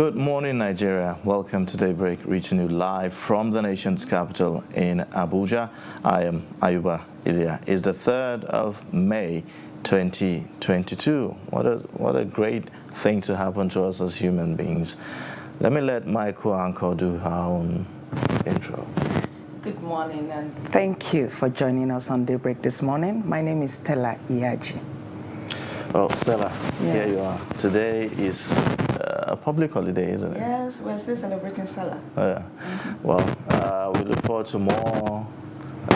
Good morning, Nigeria. Welcome to Daybreak, reaching you live from the nation's capital in Abuja. I am Ayuba Ilya. It's the 3rd of May, 2022. What a great thing to happen to us as human beings. Let me let my co-anchor do her own intro. Good morning, and thank you for joining us on Daybreak this morning. My name is Stella Iyaji. Oh, Stella, Here you are. Today is a public holiday, isn't it? Yes, we're still celebrating Salah. Oh, yeah. Well, we look forward to more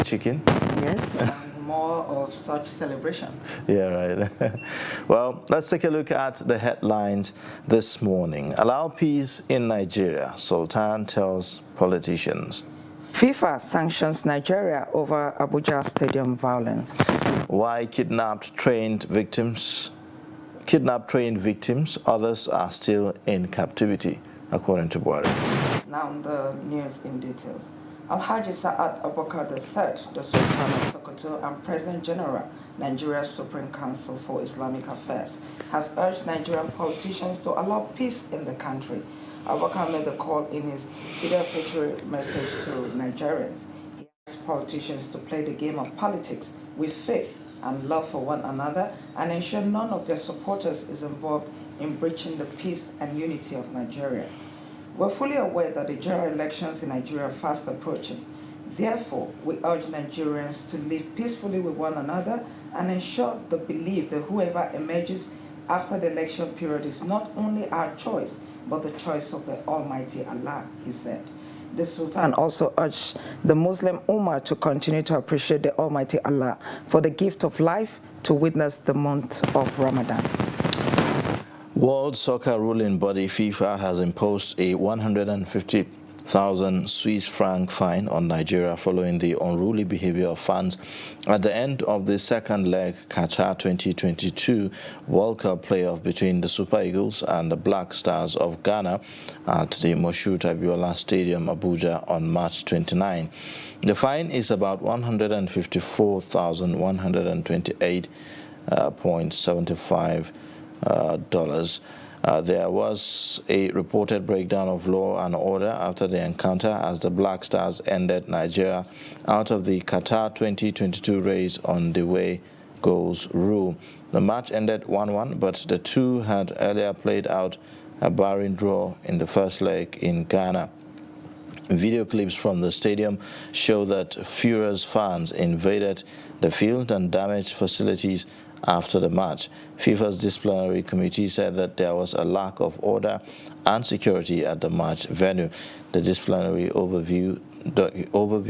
chicken. Yes, and more of such celebrations. Yeah, right. Well, let's take a look at the headlines this morning. Allow peace in Nigeria, Sultan tells politicians. FIFA sanctions Nigeria over Abuja Stadium violence. Why kidnapped trained victims, others are still in captivity, according to Buhari. Now the news in details. Alhaji Sa'ad Abubakar III, the Sultan of Sokoto and President General, Nigeria's Supreme Council for Islamic Affairs, has urged Nigerian politicians to allow peace in the country. Abubakar made the call in his Eid al-Fitr message to Nigerians. He asked politicians to play the game of politics with faith and love for one another and ensure none of their supporters is involved in breaching the peace and unity of Nigeria. We're fully aware that the general elections in Nigeria are fast approaching. Therefore, we urge Nigerians to live peacefully with one another and ensure the belief that whoever emerges after the election period is not only our choice, but the choice of the Almighty Allah, he said. The Sultan also urged the Muslim Ummah to continue to appreciate the Almighty Allah for the gift of life to witness the month of Ramadan. World Soccer ruling body FIFA has imposed a 150,000 Swiss franc fine on Nigeria following the unruly behavior of fans at the end of the second leg Qatar 2022 World Cup playoff between the Super Eagles and the Black Stars of Ghana at the Moshood Abiola Stadium, Abuja, on March 29. The fine is about $154,128.75. There was a reported breakdown of law and order after the encounter as the Black Stars ended Nigeria out of the Qatar 2022 race on the way goals rule. The match ended 1-1, but the two had earlier played out a barren draw in the first leg in Ghana. Video clips from the stadium show that furious fans invaded the field and damaged facilities after the match. FIFA's disciplinary committee said that there was a lack of order and security at the match venue. The disciplinary overview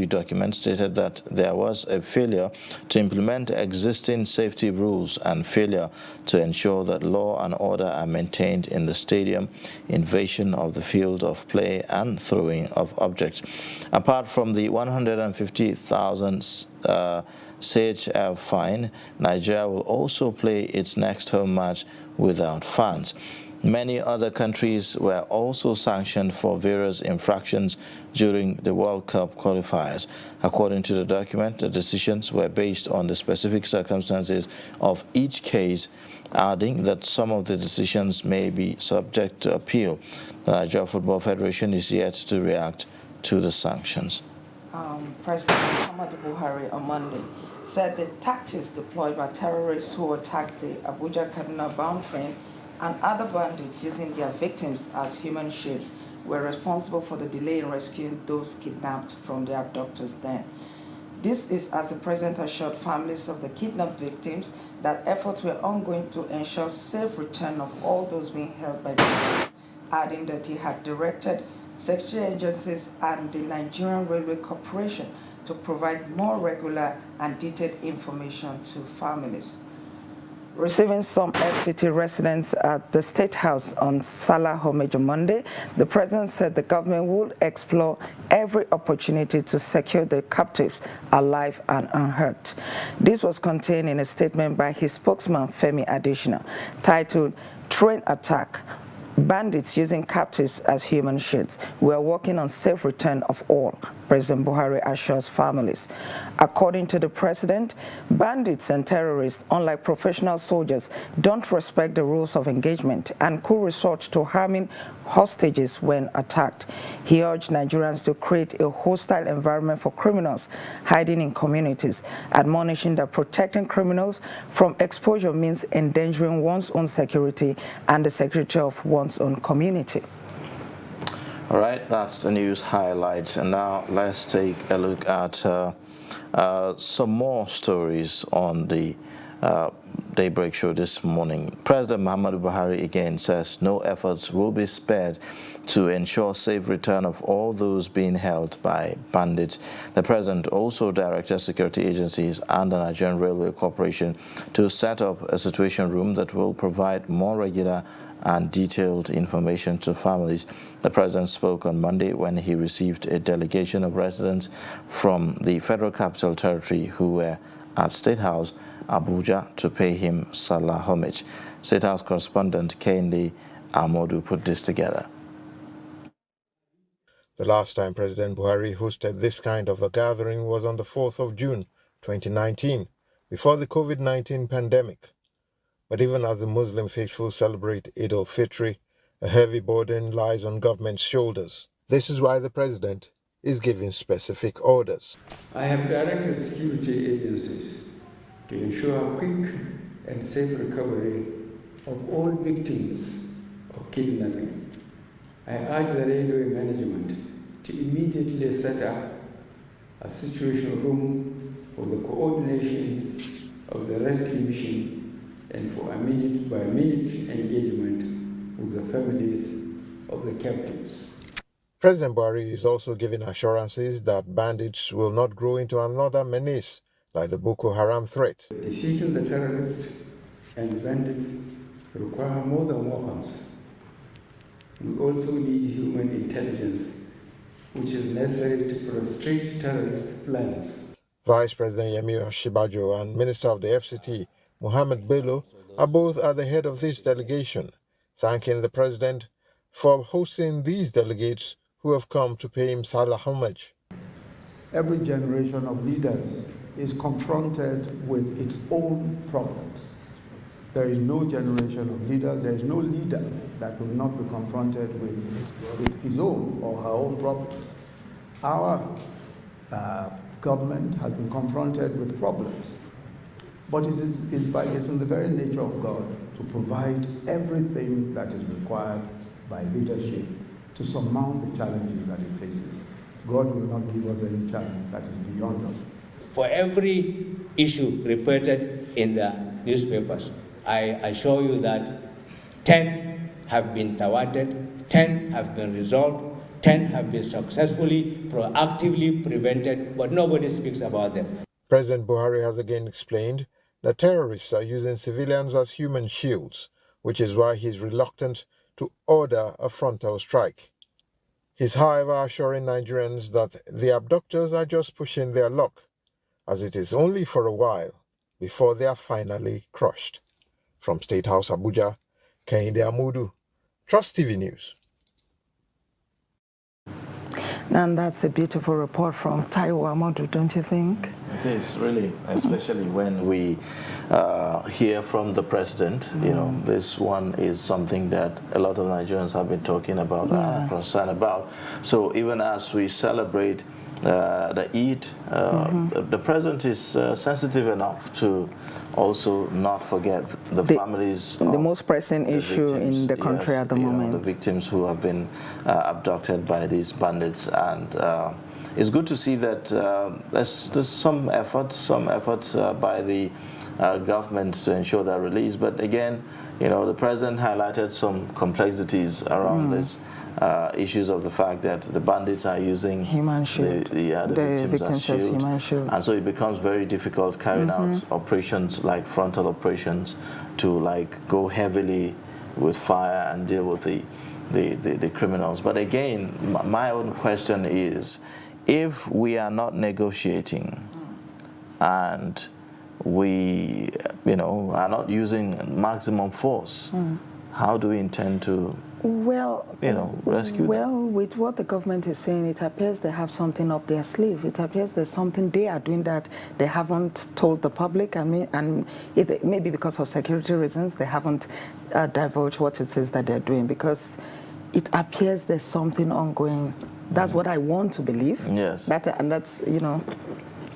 document stated that there was a failure to implement existing safety rules and failure to ensure that law and order are maintained in the stadium, invasion of the field of play, and throwing of objects. Apart from the 150,000 CHF fine, Nigeria will also play its next home match without fans. Many other countries were also sanctioned for various infractions during the World Cup qualifiers. According to the document, the decisions were based on the specific circumstances of each case, adding that some of the decisions may be subject to appeal. The Nigeria Football Federation is yet to react to the sanctions. President Muhammadu Buhari on Monday said the tactics deployed by terrorists who attacked the Abuja-Kaduna bound train and other bandits using their victims as human shields were responsible for the delay in rescuing those kidnapped from their abductors then. This is as the president assured families of the kidnapped victims that efforts were ongoing to ensure safe return of all those being held by bandits, adding that he had directed security agencies and the Nigerian Railway Corporation to provide more regular and detailed information to families. Receiving some FCT residents at the State House on Salah Homejo Monday, the president said the government would explore every opportunity to secure the captives alive and unhurt. This was contained in a statement by his spokesman, Femi Adesina, titled Train Attack, Bandits Using Captives as Human Shields. We are working on safe return of all, President Buhari assures families. According to the president, bandits and terrorists, unlike professional soldiers, don't respect the rules of engagement and could resort to harming hostages when attacked. He urged Nigerians to create a hostile environment for criminals hiding in communities, admonishing that protecting criminals from exposure means endangering one's own security and the security of one's own community. All right, that's the news highlights. And now let's take a look at some more stories on the Daybreak Show this morning. President Muhammadu Buhari again says no efforts will be spared to ensure safe return of all those being held by bandits. The president also directed security agencies and the Nigerian Railway Corporation to set up a situation room that will provide more regular and detailed information to families. The president spoke on Monday when he received a delegation of residents from the Federal Capital Territory who were at State House, Abuja, to pay him Salah homage. State House correspondent Kehinde Amodu put this together. The last time President Buhari hosted this kind of a gathering was on the 4th of June 2019, before the COVID-19 pandemic. But even as the Muslim faithful celebrate Eid al-Fitr, a heavy burden lies on government's shoulders. This is why the president is giving specific orders. I have directed security agencies to ensure a quick and safe recovery of all victims of kidnapping. I urge the railway management to immediately set up a situation room for the coordination of the rescue mission and for a minute-by-minute engagement with the families of the captives. President Buhari is also giving assurances that bandits will not grow into another menace like the Boko Haram threat. Defeating the terrorists and bandits require more than weapons. We also need human intelligence, which is necessary to frustrate terrorist plans. Vice President Yemi Osinbajo and Minister of the FCT, Mohammed Bello, are both at the head of this delegation, thanking the president for hosting these delegates who have come to pay him Salah homage. Every generation of leaders is confronted with its own problems. There is no generation of leaders, there is no leader that will not be confronted with his own or her own problems. Our government has been confronted with problems, but it's in the very nature of God to provide everything that is required by leadership to surmount the challenges that it faces. God will not give us any challenge that is beyond us. For every issue reported in the newspapers, I assure you that 10 have been thwarted, 10 have been resolved, 10 have been successfully, proactively prevented, but nobody speaks about them. President Buhari has again explained that terrorists are using civilians as human shields, which is why he is reluctant to order a frontal strike. He's, however, assuring Nigerians that the abductors are just pushing their luck, as it is only for a while before they are finally crushed. From State House, Abuja, Kehinde Amodu, Trust TV News. And that's a beautiful report from Taiwo Amodu, don't you think? It is, really, especially when we hear from the president. You know, this one is something that a lot of Nigerians have been talking about and are concerned about. So even as we celebrate the Eid, the president is sensitive enough to also not forget the families. The most pressing issue victims, in the country at the moment. The victims who have been abducted by these bandits. And it's good to see that there's some efforts by the government to ensure their release. But again, you know, the president highlighted some complexities around this. Issues of the fact that the bandits are using the victims as shield. And so it becomes very difficult carrying out operations like frontal operations to like go heavily with fire and deal with the criminals. But again, my own question is, if we are not negotiating and we, are not using maximum force, how do we intend to Well, rescue them? Well, with what the government is saying, it appears they have something up their sleeve. It appears there's something they are doing that they haven't told the public. I mean, and maybe because of security reasons, they haven't divulged what it is that they're doing, because it appears there's something ongoing. That's what I want to believe. Yes. And that's,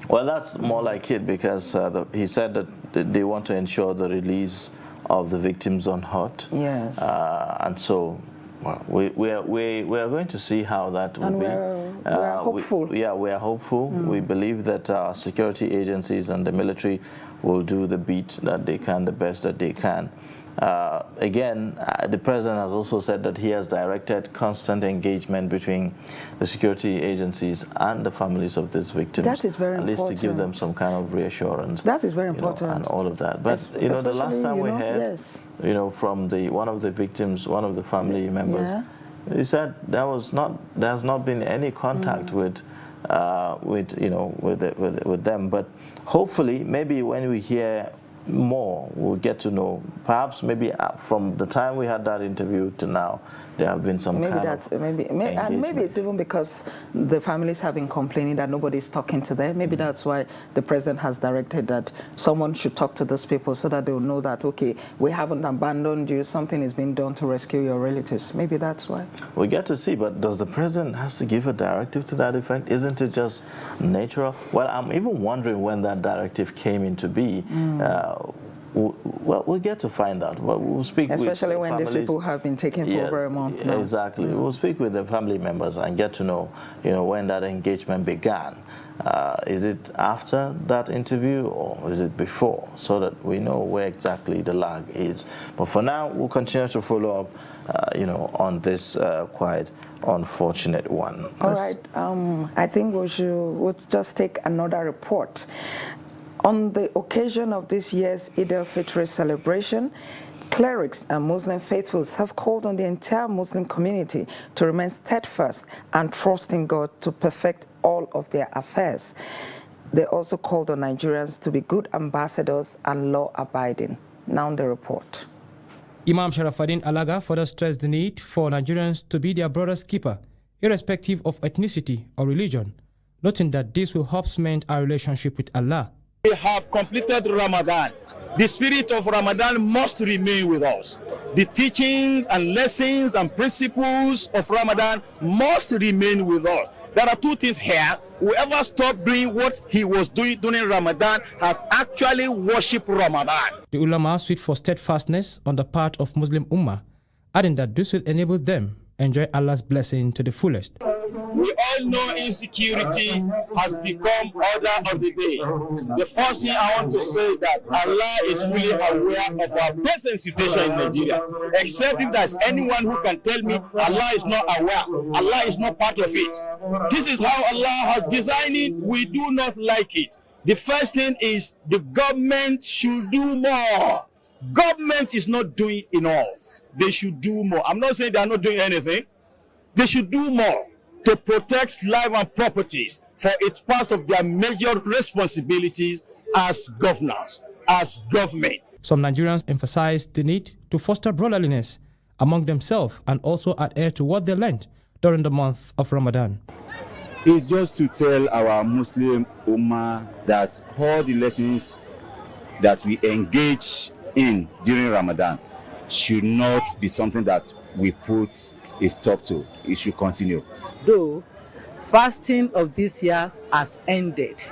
Well, that's more like it, because he said that they want to ensure the release of the victims unhurt. Yes. And so, well, we are going to see how that will be. We're hopeful. We are hopeful. We believe that our security agencies and the military will do the beat that they can, the best that they can. Again, the president has also said that he has directed constant engagement between the security agencies and the families of these victims. That is very important. At least to give them some kind of reassurance. That is very important. And all of that. But, the last time we heard, yes. From one of the victims, one of the family members, he said there has not been any contact with them. But hopefully, maybe when we hear more, we'll get to know. Perhaps maybe from the time we had that interview to now, there have been some maybe it's even because the families have been complaining that nobody's talking to them. Maybe that's why the president has directed that someone should talk to those people so that they'll know that, okay, we haven't abandoned you, something is being done to rescue your relatives. Maybe that's why. We get to see, but does the president has to give a directive to that effect? Isn't it just natural? Well, I'm even wondering when that directive came into being. Well, we'll get to find out. We'll speak especially with when families. these people have been taken for over a month now. Exactly. We'll speak with the family members and get to know, when that engagement began. Is it after that interview or is it before, so that we know where exactly the lag is? But for now, we'll continue to follow up, on this quite unfortunate one. All right. I think we'll just take another report. On the occasion of this year's Eid al-Fitr celebration, clerics and Muslim faithfuls have called on the entire Muslim community to remain steadfast and trust in God to perfect all of their affairs. They also called on Nigerians to be good ambassadors and law-abiding. Now the report. Imam Sharafuddin Alaga further stressed the need for Nigerians to be their brother's keeper, irrespective of ethnicity or religion, noting that this will help cement our relationship with Allah. We have completed Ramadan. The spirit of Ramadan must remain with us. The teachings and lessons and principles of Ramadan must remain with us. There are two things here. Whoever stopped doing what he was doing during Ramadan has actually worshipped Ramadan. The ulama sued for steadfastness on the part of Muslim Ummah, adding that this will enable them enjoy Allah's blessing to the fullest. We all know insecurity has become order of the day. The first thing I want to say that Allah is fully aware of our present situation in Nigeria. Except if there's anyone who can tell me Allah is not aware, Allah is not part of it. This is how Allah has designed it. We do not like it. The first thing is the government should do more. Government is not doing enough. They should do more. I'm not saying they are not doing anything. They should do more to protect life and properties, for it's part of their major responsibilities as governors, as government. Some Nigerians emphasize the need to foster brotherliness among themselves and also adhere to what they learned during the month of Ramadan. It's just to tell our Muslim Ummah that all the lessons that we engage in during Ramadan should not be something that we put a stop to. It should continue. Though fasting of this year has ended,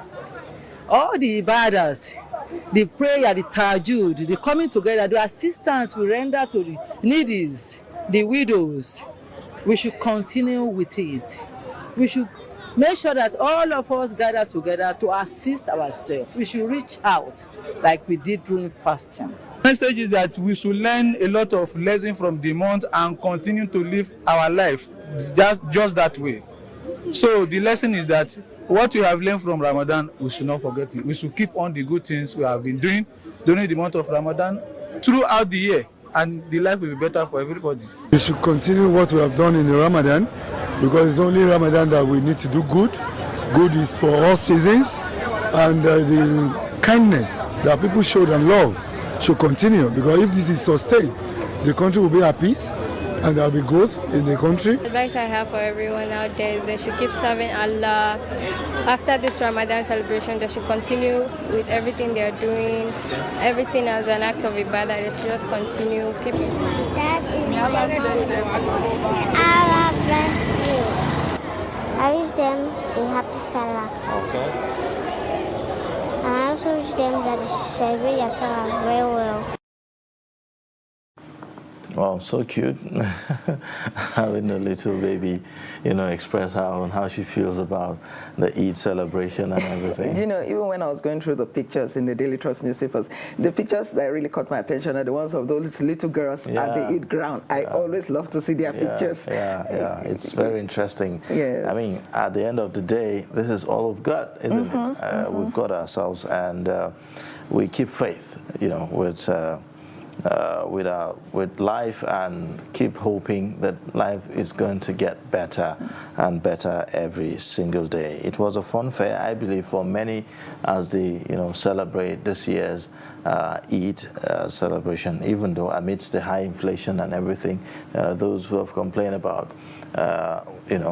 all the ibadahs, the prayer, the tahajjud, the coming together, the assistance we render to the needy, the widows, we should continue with it. We should make sure that all of us gather together to assist ourselves. We should reach out like we did during fasting. The message is that we should learn a lot of lessons from the month and continue to live our life just that way. So the lesson is that what we have learned from Ramadan, we should not forget it. We should keep on the good things we have been doing during the month of Ramadan throughout the year, and the life will be better for everybody. We should continue what we have done in the Ramadan, because it's only Ramadan that we need to do good. Good is for all seasons, and the kindness that people showed and love should continue, because if this is sustained, the country will be at peace and there will be growth in the country. The advice I have for everyone out there is they should keep serving Allah. After this Ramadan celebration, they should continue with everything they are doing, everything as an act of ibadah. They should just continue keeping. Allah bless you. I wish them a happy Salah. Okay. And I also wish them that they celebrate their Salah very well. Wow, so cute. Having a little baby, express how she feels about the Eid celebration and everything. Even when I was going through the pictures in the Daily Trust newspapers, the pictures that really caught my attention are the ones of those little girls at the Eid ground. I always love to see their pictures. Yeah, it's very interesting. Yes. I mean, at the end of the day, this is all we've got, isn't it? We've got ourselves, and we keep faith, with life, and keep hoping that life is going to get better and better every single day. It was a fun fair, I believe, for many as they celebrate this year's Eid celebration, even though amidst the high inflation and everything, those who have complained about having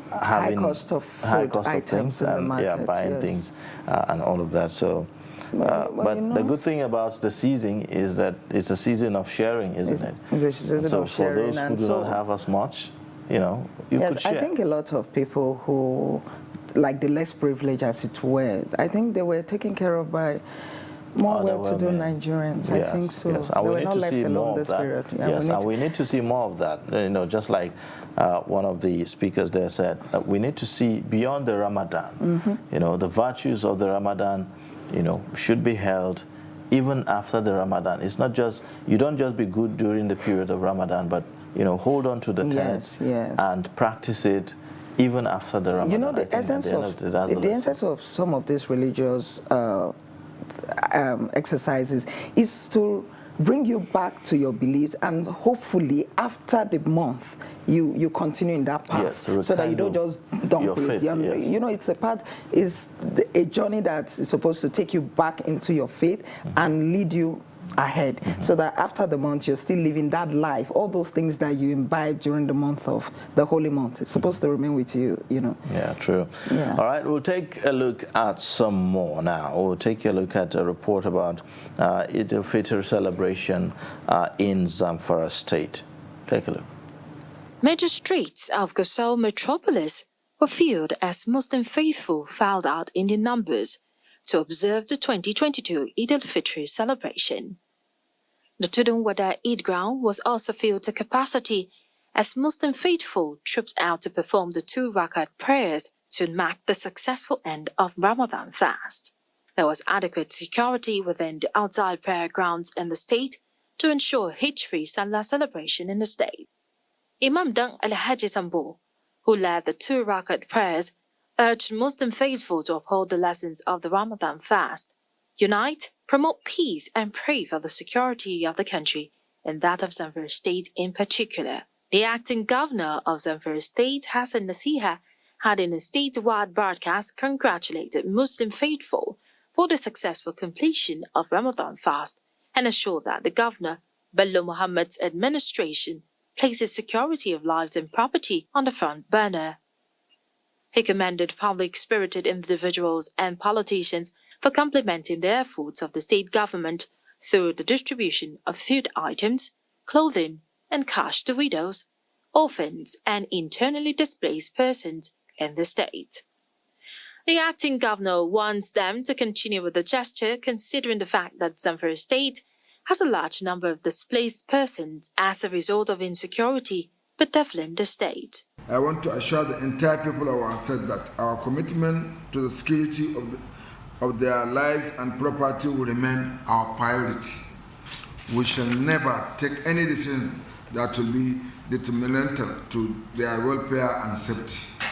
high cost of items things and market, buying things and all of that. So but the good thing about the season is that it's a season of sharing, isn't it? It's a season so of for sharing, those who do not have as much, you could share. I think a lot of people who, like the less privileged as it were, I think they were taken care of by more well-to-do Nigerians. Yes, I think so. Yes. They were not left alone this period. We need to see more of that. Just like one of the speakers there said, we need to see beyond the Ramadan. The virtues of the Ramadan should be held even after the Ramadan. It's not just, you don't just be good during the period of Ramadan, but, hold on to the tenets and practice it even after the Ramadan. The essence of some of these religious exercises is to bring you back to your beliefs, and hopefully after the month you continue in that path, so that you don't just dump it. It's a journey that is supposed to take you back into your faith and lead you ahead, so that after the month you're still living that life. All those things that you imbibe during the month of the holy month, it's supposed to remain with you. Yeah, true. All right, we'll take a look at some more now. We'll take a look at a report about Eid al-Fitr celebration in Zamfara State. Take a look. Major streets of Gusau metropolis were filled as Muslim faithful filed out in their numbers to observe the 2022 Eid al-Fitr celebration. The Tudun Wada Eid ground was also filled to capacity as Muslim faithful trooped out to perform the 2 Rakat prayers to mark the successful end of Ramadan fast. There was adequate security within the outside prayer grounds in the state to ensure hitch-free Salah celebration in the state. Imam Dang Al-Haji Sambo, who led the 2 Rakat prayers, urged Muslim faithful to uphold the lessons of the Ramadan fast, unite, promote peace, and pray for the security of the country, and that of Zamfara State in particular. The acting governor of Zamfara State, Hassan Nasiha, had in a statewide broadcast congratulated Muslim faithful for the successful completion of Ramadan fast and assured that the governor, Bello Muhammad's administration, places security of lives and property on the front burner. He commended public-spirited individuals and politicians for complementing the efforts of the state government through the distribution of food items, clothing, and cash to widows, orphans, and internally displaced persons in the state. The acting governor wants them to continue with the gesture, considering the fact that Zamfara State has a large number of displaced persons as a result of insecurity bedeviling the state. I want to assure the entire people of our state that our commitment to the security of their lives and property will remain our priority. We shall never take any decisions that will be detrimental to their welfare and safety.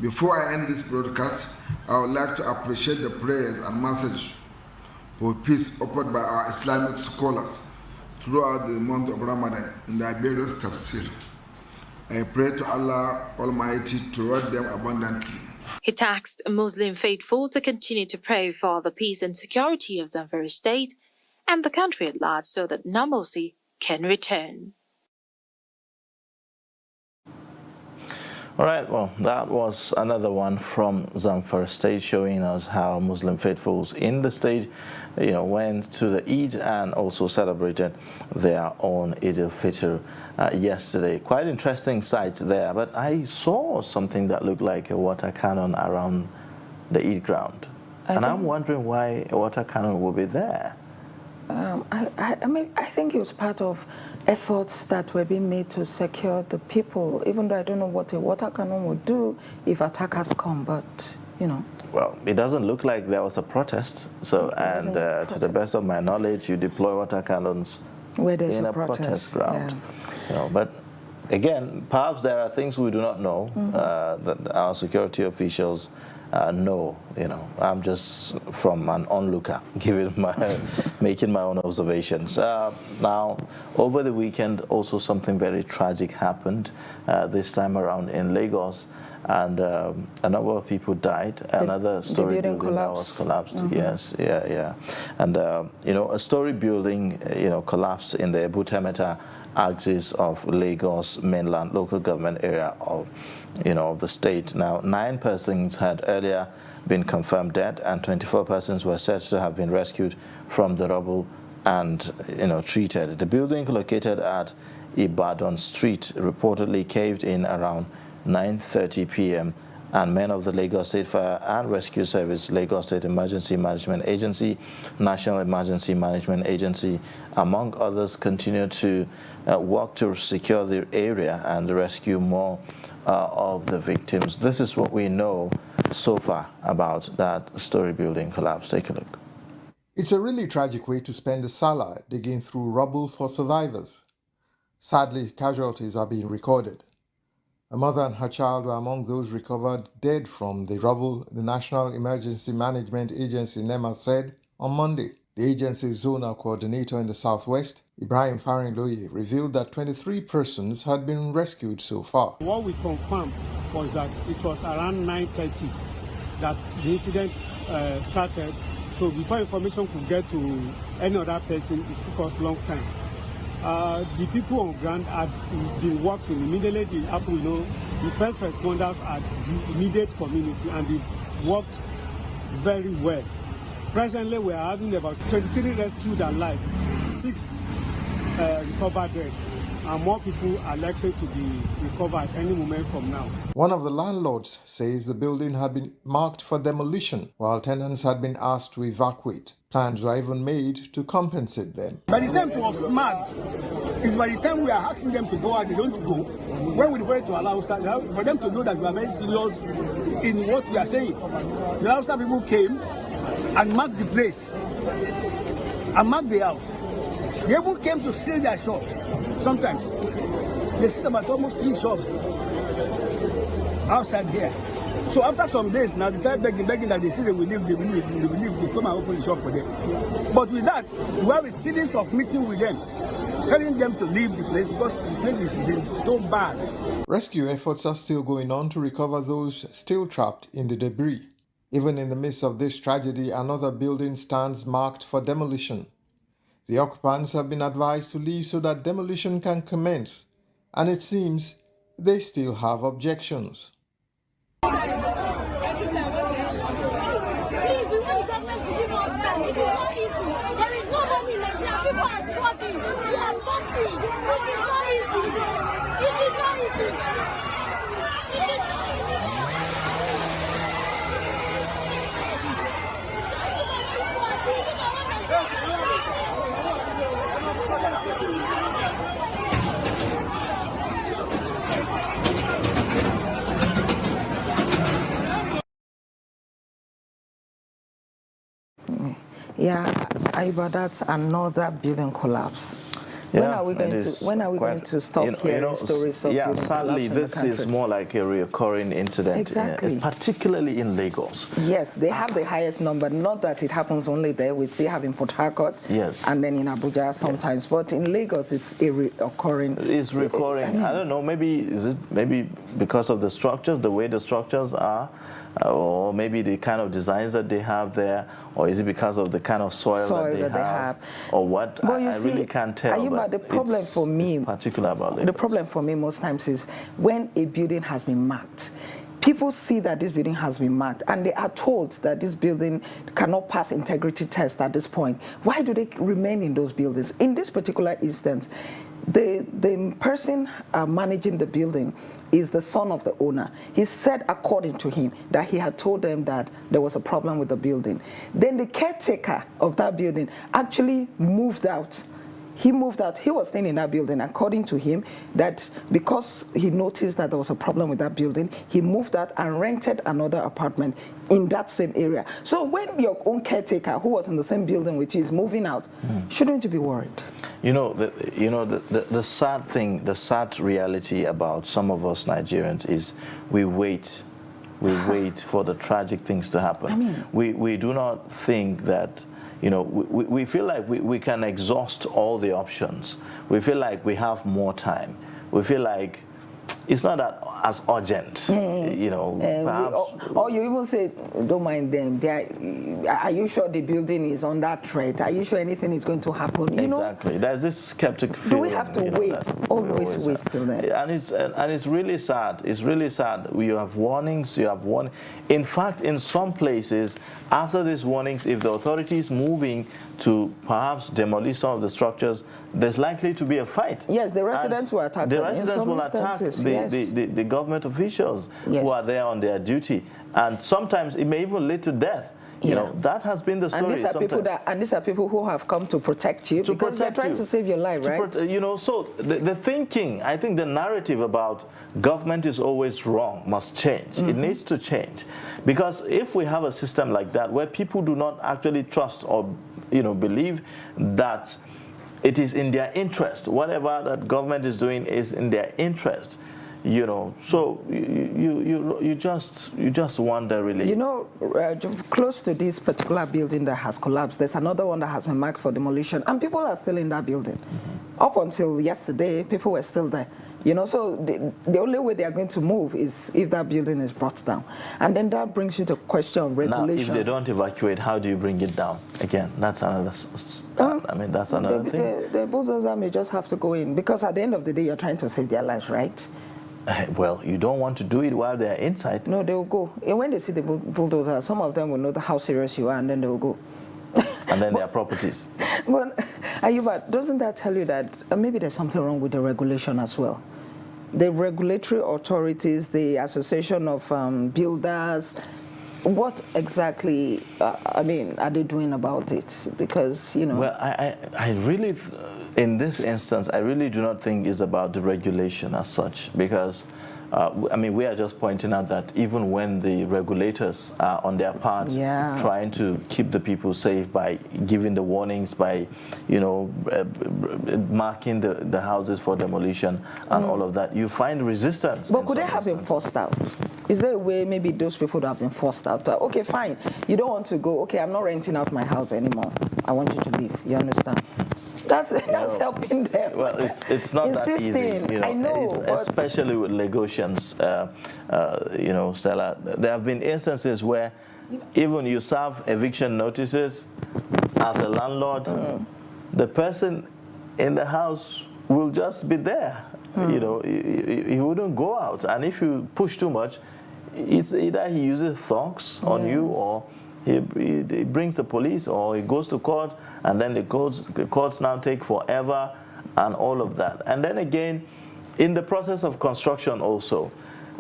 Before I end this broadcast, I would like to appreciate the prayers and message for peace offered by our Islamic scholars throughout the month of Ramadan in their various tafsir. I pray to Allah Almighty to reward them abundantly. He tasked Muslim faithful to continue to pray for the peace and security of Zamfara State and the country at large so that normalcy can return. All right, well, that was another one from Zamfara State, showing us how Muslim faithfuls in the state, went to the Eid and also celebrated their own Eid al-Fitr yesterday. Quite interesting sights there, but I saw something that looked like a water cannon around the Eid ground. And I'm wondering why a water cannon will be there. I think it was part of efforts that were being made to secure the people, even though I don't know what a water cannon would do if attackers come, but, Well, it doesn't look like there was a protest. So, and to the best of my knowledge, you deploy water cannons where there's in a protest ground. But again, perhaps there are things we do not know that our security officials know. I'm just from an onlooker, making my own observations. Now, over the weekend, also something very tragic happened. This time around in Lagos, and a number of people died. Another story building that was collapsed. Yes, yeah. And a story building, collapsed in the Ebutemeta axis of Lagos mainland local government area of the state. Now, 9 persons had earlier been confirmed dead, and 24 persons were said to have been rescued from the rubble and treated. The building located at Ibadan Street reportedly caved in around 9:30 p.m. and men of the Lagos State Fire and Rescue Service, Lagos State Emergency Management Agency, National Emergency Management Agency, among others, continue to work to secure the area and rescue more of the victims. This is what we know so far about that story building collapse. Take a look. It's a really tragic way to spend a Salah, digging through rubble for survivors. Sadly, casualties are being recorded. A mother and her child were among those recovered dead from the rubble, the National Emergency Management Agency, NEMA, said on Monday. The agency's zonal coordinator in the southwest, Ibrahim Farinloye, revealed that 23 persons had been rescued so far. What we confirmed was that it was around 9:30 that the incident started. So before information could get to any other person, it took us a long time. The people on ground had been working immediately. The first responders at the immediate community, and they worked very well. Presently, we are having about 23 rescued alive, 6 recovered dead, and more people are likely to be recovered any moment from now. One of the landlords says the building had been marked for demolition, while tenants had been asked to evacuate. Plans were even made to compensate them. By the time it was smart, it's by the time we are asking them to go out, they don't go. When we were to allow us, for them to know that we are very serious in what we are saying. The Hausa people came and marked the place and marked the house. They even came to steal their shops. Sometimes they steal about almost 3 shops outside here. So after some days now, they started begging that they see they will leave, they come and open the shop for them. But with that, we have a series of meetings with them, telling them to leave the place because the place is been so bad. Rescue efforts are still going on to recover those still trapped in the debris. Even in the midst of this tragedy, another building stands marked for demolition. The occupants have been advised to leave so that demolition can commence, and it seems they still have objections. Please, we want the government to give us time. It is not easy. There is no money in Nigeria. People are struggling. We are suffering. It is not easy. It is not easy. Yeah, Aiba, that's another building collapse. When are we going to stop hearing stories of building sadly, collapse in the this is more like a recurring incident, Exactly. Particularly in Lagos. Yes, they have the highest number. Not that it happens only there. We still have in Port Harcourt, yes, and then in Abuja sometimes. But in Lagos, it's a recurring. It's recurring. I don't know. Maybe because of the structures, the way the structures are. Or maybe the kind of designs that they have there, or is it because of the kind of soil that they have, or what? I really can't tell. Ayuba, the problem for me, particular about Lagos. The problem for me most times is when a building has been marked. People see that this building has been marked and they are told that this building cannot pass integrity test at this point. Why do they remain in those buildings? In this particular instance, the person managing the building is the son of the owner. He said, according to him, that he had told them that there was a problem with the building. Then the caretaker of that building actually moved out. He moved out. He was staying in that building, according to him, that because he noticed that there was a problem with that building, he moved out and rented another apartment in that same area. So when your own caretaker, who was in the same building with you, is moving out, shouldn't you be worried? The sad thing, the sad reality about some of us Nigerians is we wait for the tragic things to happen. I mean, we do not think that, we feel like we can exhaust all the options. We feel like we have more time. We feel like it's not that as urgent, perhaps. Or you even say, don't mind them. Are you sure the building is on that threat? Are you sure anything is going to happen? Exactly. There's this skeptic feeling. Do we have to wait? Always wait till then. And it's really sad. It's really sad. You have warnings. In fact, in some places, after these warnings, if the authorities moving to perhaps demolish some of the structures, there's likely to be a fight. Yes, the residents will attack them. The residents will attack the government officials who are there on their duty. And sometimes it may even lead to death. That has been the story. And these are people who have come to protect you because they're trying to save your life, right? So the thinking, I think the narrative about government is always wrong must change. It needs to change. Because if we have a system like that where people do not actually trust or believe that it is in their interest, whatever that government is doing is in their interest, so you just wonder really. Close to this particular building that has collapsed, there's another one that has been marked for demolition, and people are still in that building. Up until yesterday, people were still there. So the only way they are going to move is if that building is brought down. And then that brings you to the question of regulation. Now, if they don't evacuate, how do you bring it down? Again, that's another, that's another thing. The bulldozer may just have to go in, because at the end of the day, you're trying to save their lives, right? Well, you don't want to do it while they're inside. No, they will go. And when they see the bulldozer, some of them will know how serious you are, and then they will go. And then their properties. Well, Ayuba, doesn't that tell you that maybe there's something wrong with the regulation as well? The regulatory authorities, the association of builders, what exactly, are they doing about it? Because, Well, I really, in this instance, I really do not think it's about the regulation as such, because we are just pointing out that even when the regulators are on their part trying to keep the people safe by giving the warnings, by marking the houses for demolition and all of that, you find resistance. But could they have been forced out? Is there a way maybe those people would have been forced out? Okay, fine, you don't want to go. Okay, I'm not renting out my house anymore. I want you to leave. You understand? That's helping them. Well, it's not that easy. I know, especially with Lagosians, Stella. There have been instances where even you serve eviction notices as a landlord, the person in the house will just be there. He wouldn't go out, and if you push too much, it's either he uses thugs on you, or he brings the police, or he goes to court, and then the courts now take forever and all of that. And then again, in the process of construction also,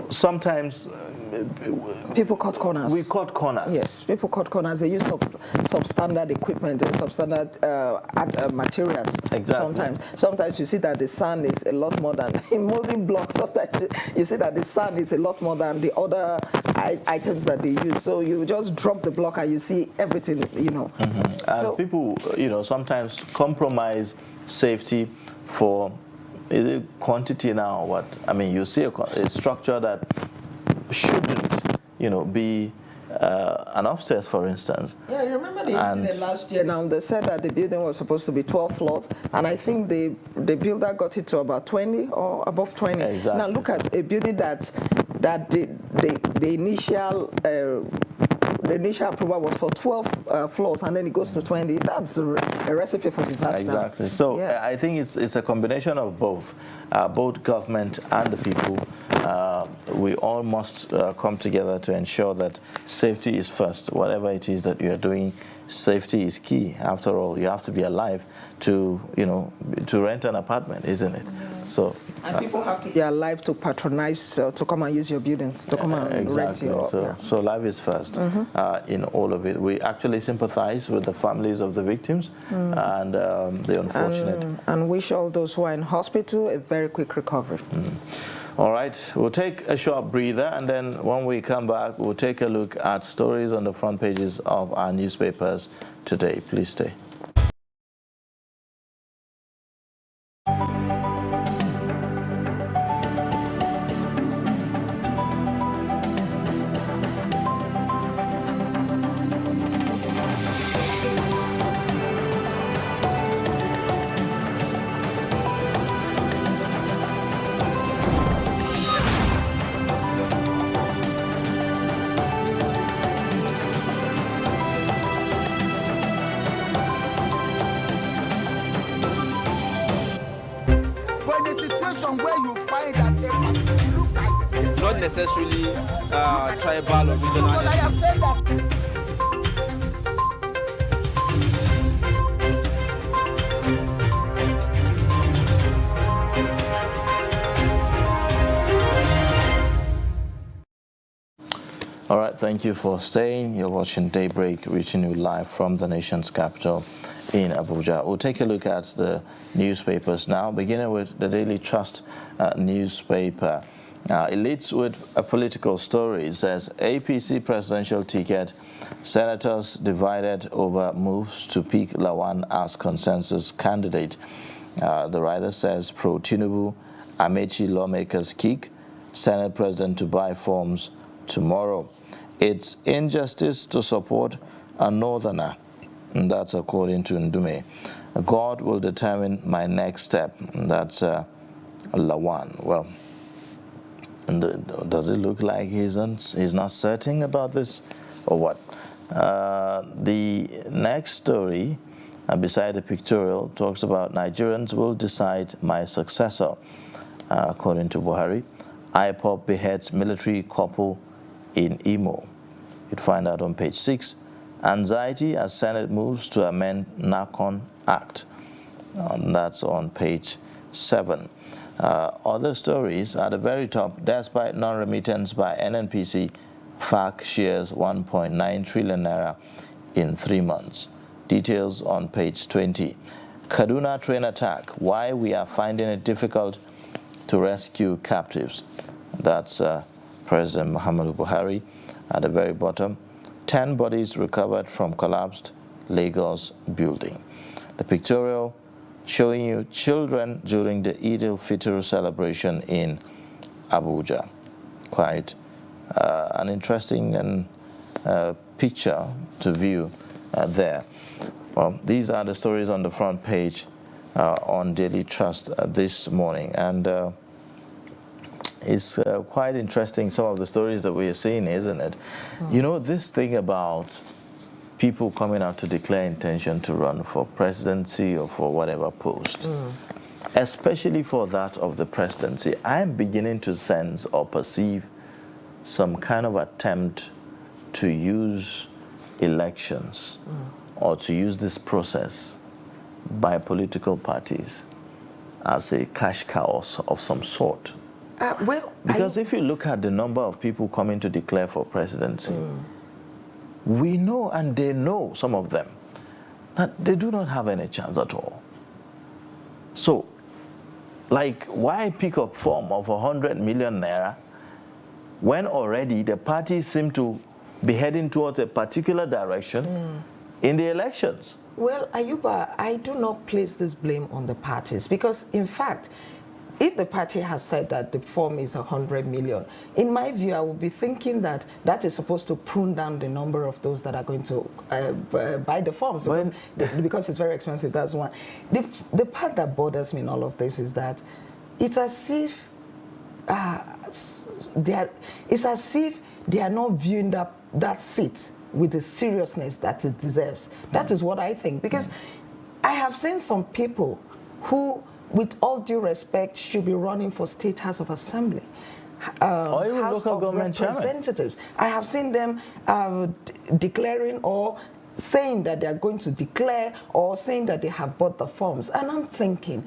sometimes people cut corners. We cut corners. Yes, people cut corners. They use substandard equipment and substandard materials. Exactly. Sometimes you see that the sand is a lot more than in molding blocks. Sometimes you see that the sand is a lot more than the other items that they use. So you just drop the block and you see everything. And people, sometimes compromise safety for. Is it quantity now or what? You see a structure that shouldn't, be an upstairs, for instance. Yeah, you remember the incident last year now? They said that the building was supposed to be 12 floors, and I think the builder got it to about 20 or above 20. Exactly. Now look at a building that the initial the initial approval was for 12 floors, and then it goes to 20. That's a recipe for disaster. Exactly. So yeah. I think it's a combination of both government and the people. We all must come together to ensure that safety is first. Whatever it is that you are doing, safety is key. After all, you have to be alive to rent an apartment, isn't it? So. And people have to be alive to patronize, to come and use your buildings, to come and rent your. So life is first in all of it. We actually sympathize with the families of the victims and the unfortunate. And wish all those who are in hospital a very quick recovery. All right, we'll take a short breather, and then when we come back, we'll take a look at stories on the front pages of our newspapers today. Please stay. Not necessarily tribal or regional. All right, thank you for staying. You're watching Daybreak, reaching you live from the nation's capital in Abuja. We'll take a look at the newspapers now, beginning with the Daily Trust newspaper. It leads with a political story. It says, APC presidential ticket, senators divided over moves to pick Lawan as consensus candidate. The writer says, pro-Tinubu, Amechi lawmakers kick, Senate president to buy forms tomorrow. It's injustice to support a northerner. And that's according to Ndume. God will determine my next step. That's Lawan. Well, does it look like he's not certain about this, or what? The next story, beside the pictorial, talks about Nigerians will decide my successor. According to Buhari, IPOB beheads military couple in Imo. You'd find out on page 6. Anxiety as Senate moves to amend NACON Act. That's on page 7. Other stories at the very top, despite non-remittance by NNPC, FAC shares 1.9 trillion naira in 3 months. Details on page 20. Kaduna train attack, why we are finding it difficult to rescue captives. That's President Muhammadu Buhari at the very bottom. 10 bodies recovered from collapsed Lagos building. The pictorial showing you children during the Eid al-Fitr celebration in Abuja. Quite an interesting picture to view there. Well, these are the stories on the front page on Daily Trust this morning, and it's quite interesting, some of the stories that we are seeing, isn't it? You know, this thing about people coming out to declare intention to run for presidency or for whatever post, especially for that of the presidency, I am beginning to sense or perceive some kind of attempt to use elections or to use this process by political parties as a cash cow of some sort. Because if you look at the number of people coming to declare for presidency, we know, and they know, some of them, that they do not have any chance at all. So, like, why pick up form of 100 million naira when already the parties seem to be heading towards a particular direction in the elections? Well, Ayuba, I do not place this blame on the parties because, in fact, if the party has said that the form is 100 million, in my view, I would be thinking that that is supposed to prune down the number of those that are going to buy the forms because it's very expensive. That's one. The part that bothers me in all of this is that it's as if they are not viewing that seat with the seriousness that it deserves. That is what I think, because I have seen some people who, with all due respect, should be running for State House of Assembly. Or even House local of government chairman. Representatives. I have seen them declaring or saying that they are going to declare or saying that they have bought the forms. And I'm thinking,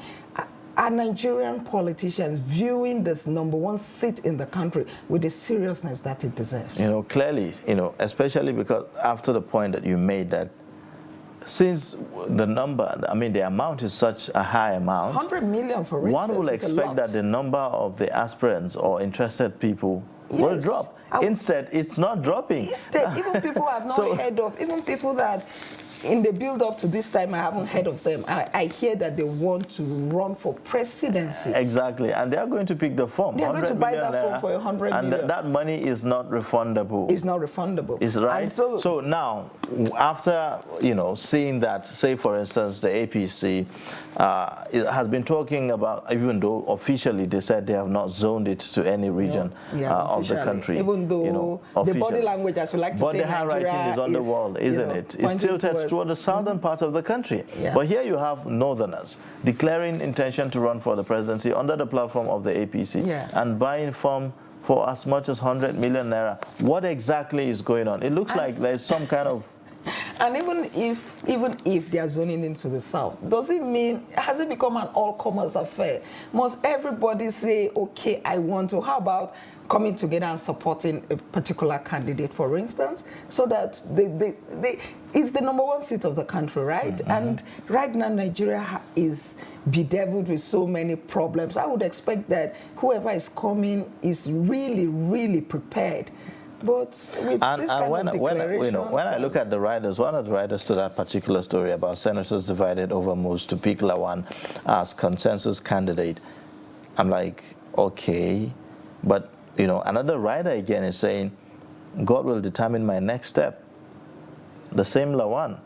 are Nigerian politicians viewing this #1 seat in the country with the seriousness that it deserves? You know, clearly, you know, especially because after the point that you made that since the number, I mean, the amount is such a high amount, 100 million for instance, one will expect that the number of the aspirants or interested people will drop. Instead, it's not dropping. Instead, even people I have not heard of, even people that in the build-up to this time, I haven't heard of them. I hear that they want to run for presidency. Exactly, and they are going to pick the form. They are going to buy that form for 100 million. And that money is not refundable. It's not refundable. Is right. And so now, after, you know, seeing that, say for instance, the APC it has been talking about, even though officially they said they have not zoned it to any region of the country. Even though, you know, the body language, as we like to say, but the handwriting is on the wall, isn't it? It's tilted toward the southern part of the country. But here you have northerners declaring intention to run for the presidency under the platform of the APC and buying form for as much as 100 million naira. What exactly is going on? It looks like there's some kind of... And even if they are zoning into the south, does it mean, has it become an all-comers affair? Must everybody say, okay, I want to? How about coming together and supporting a particular candidate, for instance, so that it's the #1 seat of the country, right? And right now, Nigeria is bedeviled with so many problems. I would expect that whoever is coming is really, really prepared. But with this kind of when I look at the writers, one of the writers to that particular story about senators divided over moves to pick Lawan as consensus candidate, I'm like, okay, but you know, another writer again is saying, God will determine my next step. The same Lawan.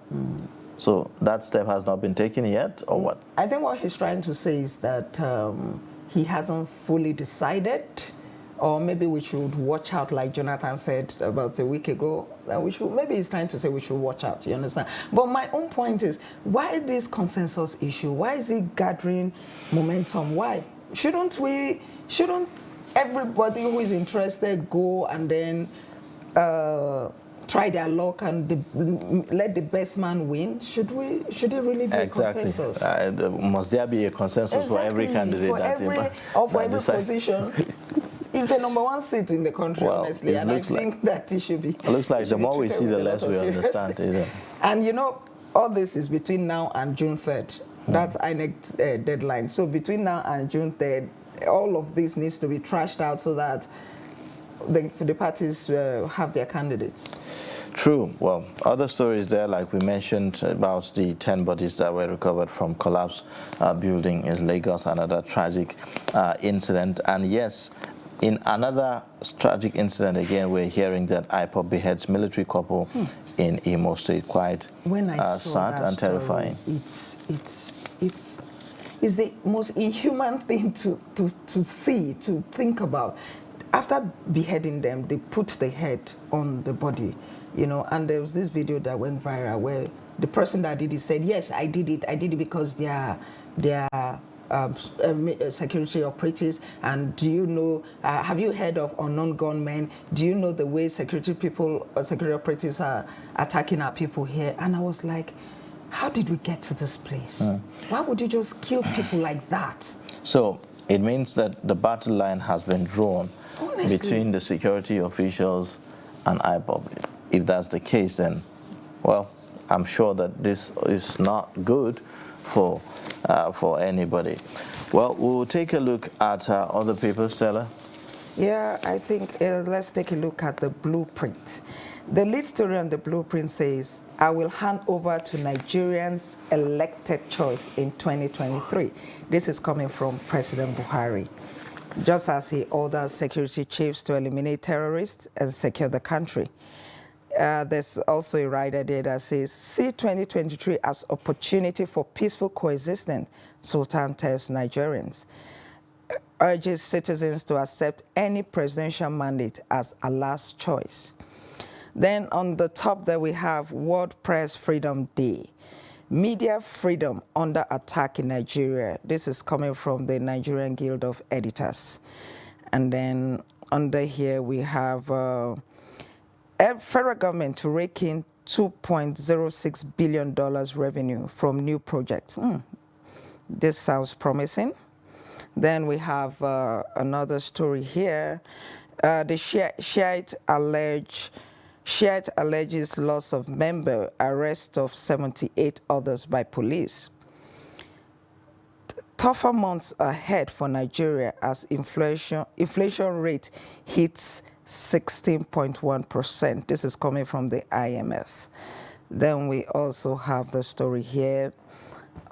So that step has not been taken yet, or what? I think what he's trying to say is that he hasn't fully decided. Or maybe we should watch out, like Jonathan said about a week ago. Maybe he's trying to say we should watch out, you understand? But my own point is, why this consensus issue? Why is it gathering momentum? Why? Shouldn't everybody who is interested go and then try their luck and let the best man win? Should it really be a consensus? Must there be a consensus for every candidate? For every position? It's the #1 seat in the country, honestly, and I think that it should be. It looks like the more we see, the less we understand, isn't it? And you know, all this is between now and June 3rd. That's INEC's deadline. So between now and June 3rd, all of this needs to be trashed out so that the parties have their candidates. True. Well, other stories there, like we mentioned about the 10 bodies that were recovered from collapsed building in Lagos, another tragic incident. And yes, in another tragic incident, again, we're hearing that IPOB beheads military couple in Imo State. Quite sad and terrifying. It's the most inhuman thing to see, to think about. After beheading them, they put the head on the body, you know, and there was this video that went viral where the person that did it said, yes, I did it because they are security operatives. And do you know, have you heard of unknown gunmen? Do you know the way security operatives are attacking our people here? And I was like, how did we get to this place? Why would you just kill people like that? So it means that the battle line has been drawn between the security officials and IPOB. If that's the case, then, well, I'm sure that this is not good for anybody. Well, we'll take a look at other papers, Stella. Yeah, I think let's take a look at the blueprint. The lead story on the blueprint says, I will hand over to Nigerians' elected choice in 2023. This is coming from President Buhari. Just as he orders security chiefs to eliminate terrorists and secure the country. There's also a rider there that says, see 2023 as opportunity for peaceful coexistence, Sultan tells Nigerians. Urges citizens to accept any presidential mandate as a last choice. Then on the top there we have World Press Freedom Day. Media freedom under attack in Nigeria. This is coming from the Nigerian Guild of Editors. And then under here we have federal government to rake in $2.06 billion revenue from new projects. This sounds promising. Then we have another story here. The Shiite alleges loss of member, arrest of 78 others by police. Tougher months ahead for Nigeria as inflation rate hits 16.1%. This is coming from the IMF. Then we also have the story here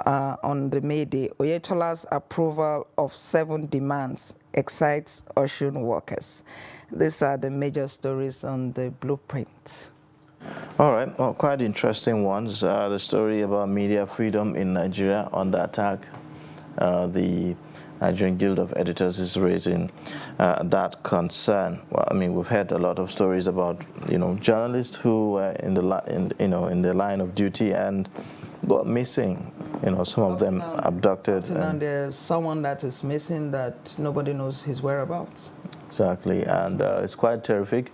on the May Day. Oyetola's approval of 7 demands excites Osun workers. These are the major stories on the blueprint. All right, well, quite interesting ones. The story about media freedom in Nigeria under attack. The Nigerian Guild of Editors is raising that concern. Well, I mean, we've heard a lot of stories about journalists who were in the line of duty and got missing. Some of them abducted. And there's someone that is missing that nobody knows his whereabouts. Exactly, and it's quite terrific.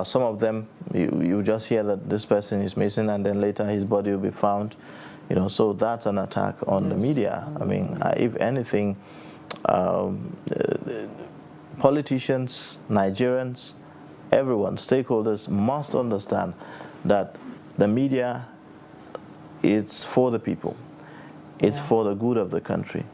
Some of them, you just hear that this person is missing, and then later his body will be found. So that's an attack on the media. I mean, if anything, politicians, Nigerians, everyone, stakeholders must understand that the media is for the people. It's for the good of the country.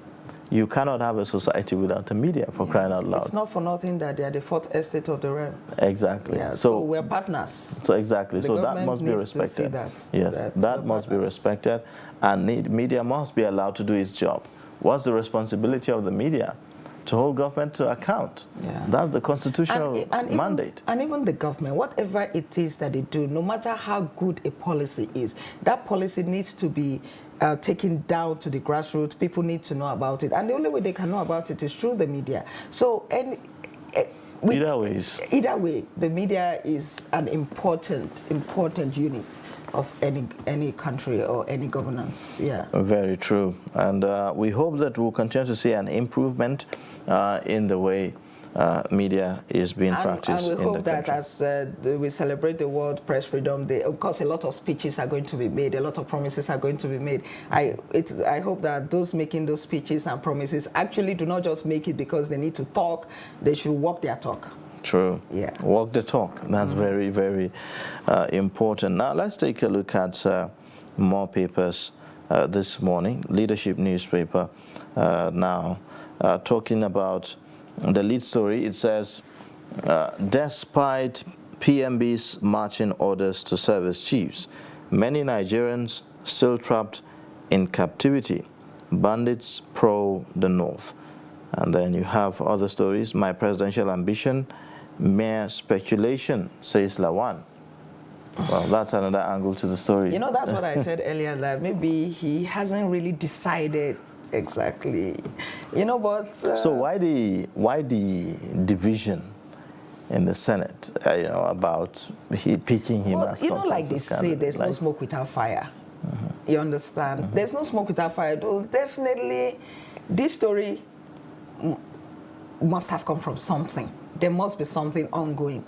You cannot have a society without the media, for crying out loud. It's not for nothing that they are the fourth estate of the realm. Exactly. Yeah, so we're partners. So exactly. The so that must be respected. That must be respected, and media must be allowed to do its job. What's the responsibility of the media? To hold government to account. That's the constitutional mandate. And even the government, whatever it is that they do, no matter how good a policy is, that policy needs to be taken down to the grassroots. People need to know about it, and the only way they can know about it is through the media. So, either way, the media is an important unit of any country or any governance. Very true, and we hope that we'll continue to see an improvement in the way media is being practiced in the country. And we hope that as we celebrate the World Press Freedom Day, of course, a lot of speeches are going to be made, a lot of promises are going to be made. I hope that those making those speeches and promises actually do not just make it because they need to talk, they should walk their talk. True. Walk the talk. That's very, very important. Now, let's take a look at more papers this morning. Leadership newspaper now talking about the lead story. It says, despite PMB's marching orders to service chiefs, many Nigerians still trapped in captivity. Bandits prowl the north. And then you have other stories. My presidential ambition, mere speculation, says Lawan. Well, that's another angle to the story. That's what I said earlier, that maybe he hasn't really decided exactly, but... So why the division in the Senate, about picking him as like they say, there's no smoke without fire. You understand? There's no smoke without fire. Well, definitely, this story must have come from something. There must be something ongoing,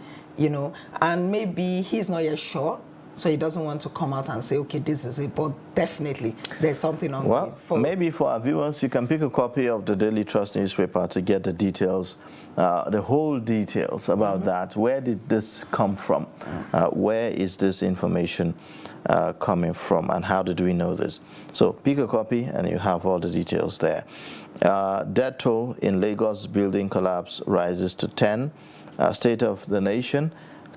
and maybe he's not yet sure. So he doesn't want to come out and say, okay, this is it, but definitely there's something on. Well, maybe for our viewers, you can pick a copy of the Daily Trust newspaper to get the details, the whole details about that. Where did this come from? Where is this information coming from, and how did we know this? So pick a copy and you have all the details there. Death toll in Lagos building collapse rises to 10. State of the nation,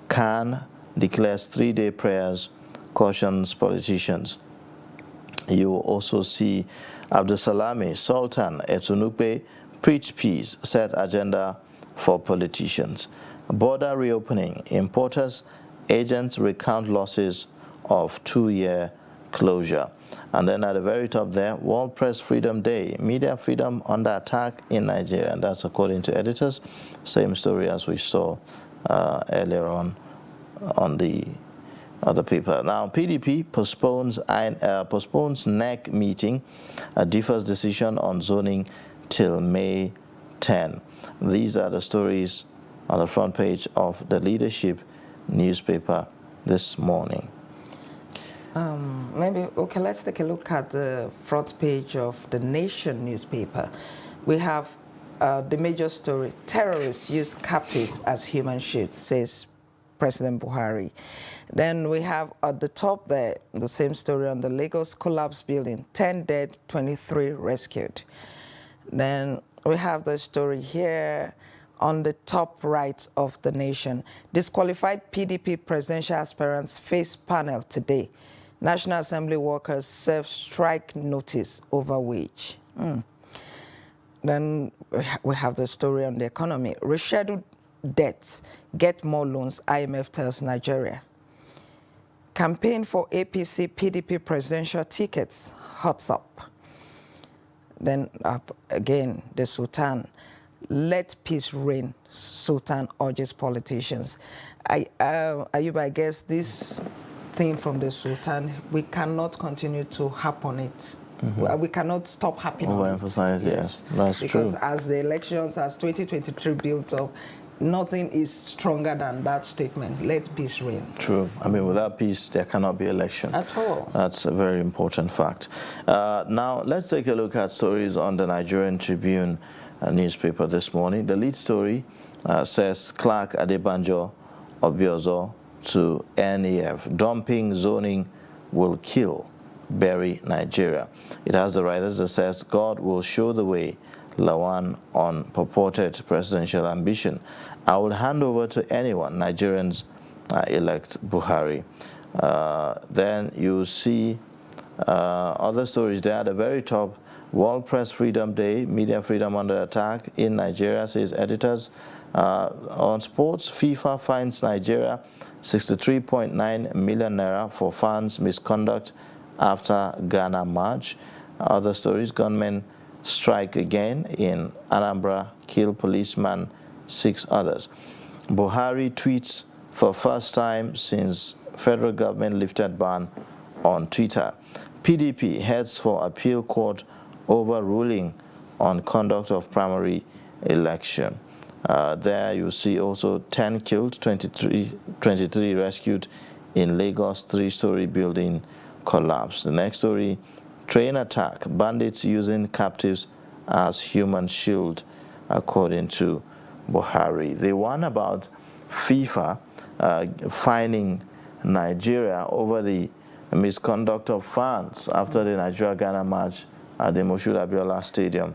Khan declares 3-day prayers, cautions politicians. You will also see Abdusalami Sultan Etunupe preach peace, set agenda for politicians. Border reopening, importers, agents recount losses of 2-year closure. And then at the very top there, World Press Freedom Day, media freedom under attack in Nigeria. And that's according to editors. Same story as we saw earlier on on the other paper. Now, PDP postpones NEC meeting, differs decision on zoning till May 10. These are the stories on the front page of the Leadership newspaper this morning. Let's take a look at the front page of the Nation newspaper. We have the major story: terrorists use captives as human shields, says President Buhari. Then we have at the top there the same story on the Lagos collapse building: 10 dead, 23 rescued. Then we have the story here on the top right of the Nation: disqualified PDP presidential aspirants face panel today. National Assembly workers serve strike notice over wage. Then we have the story on the economy: rescheduled debts, get more loans, IMF tells Nigeria. Campaign for APC PDP presidential tickets hots up. Then up again, the Sultan: let peace reign, Sultan urges politicians. Ayub, I guess this thing from the Sultan, we cannot continue to harp on it. We cannot stop harping on it. Overemphasize, yes. That's true. Because as the elections, as 2023 builds up, nothing is stronger than that statement: let peace reign. True. I mean, without peace, there cannot be election. At all. That's a very important fact. Now, let's take a look at stories on the Nigerian Tribune newspaper this morning. The lead story says Clark Adebanjo Obiozo to NEF: dumping zoning will kill, bury Nigeria. It has the writers that says God will show the way, Lawan on purported presidential ambition. I will hand over to anyone. Nigerians elect Buhari. Then you see other stories there at the very top. World Press Freedom Day, media freedom under attack in Nigeria, says editors. On sports, FIFA fines Nigeria 63.9 million naira for fans' misconduct after Ghana march. Other stories: gunmen strike again in Anambra, kill policeman, 6 others. Buhari tweets for first time since federal government lifted ban on Twitter. PDP heads for appeal court over ruling on conduct of primary election. There you see also 10 killed, 23 rescued in Lagos 3-story building collapse. The next story: train attack, bandits using captives as human shield, according to Buhari. The one about FIFA fining Nigeria over the misconduct of fans after the Nigeria-Ghana match at the Moshood Abiola Stadium.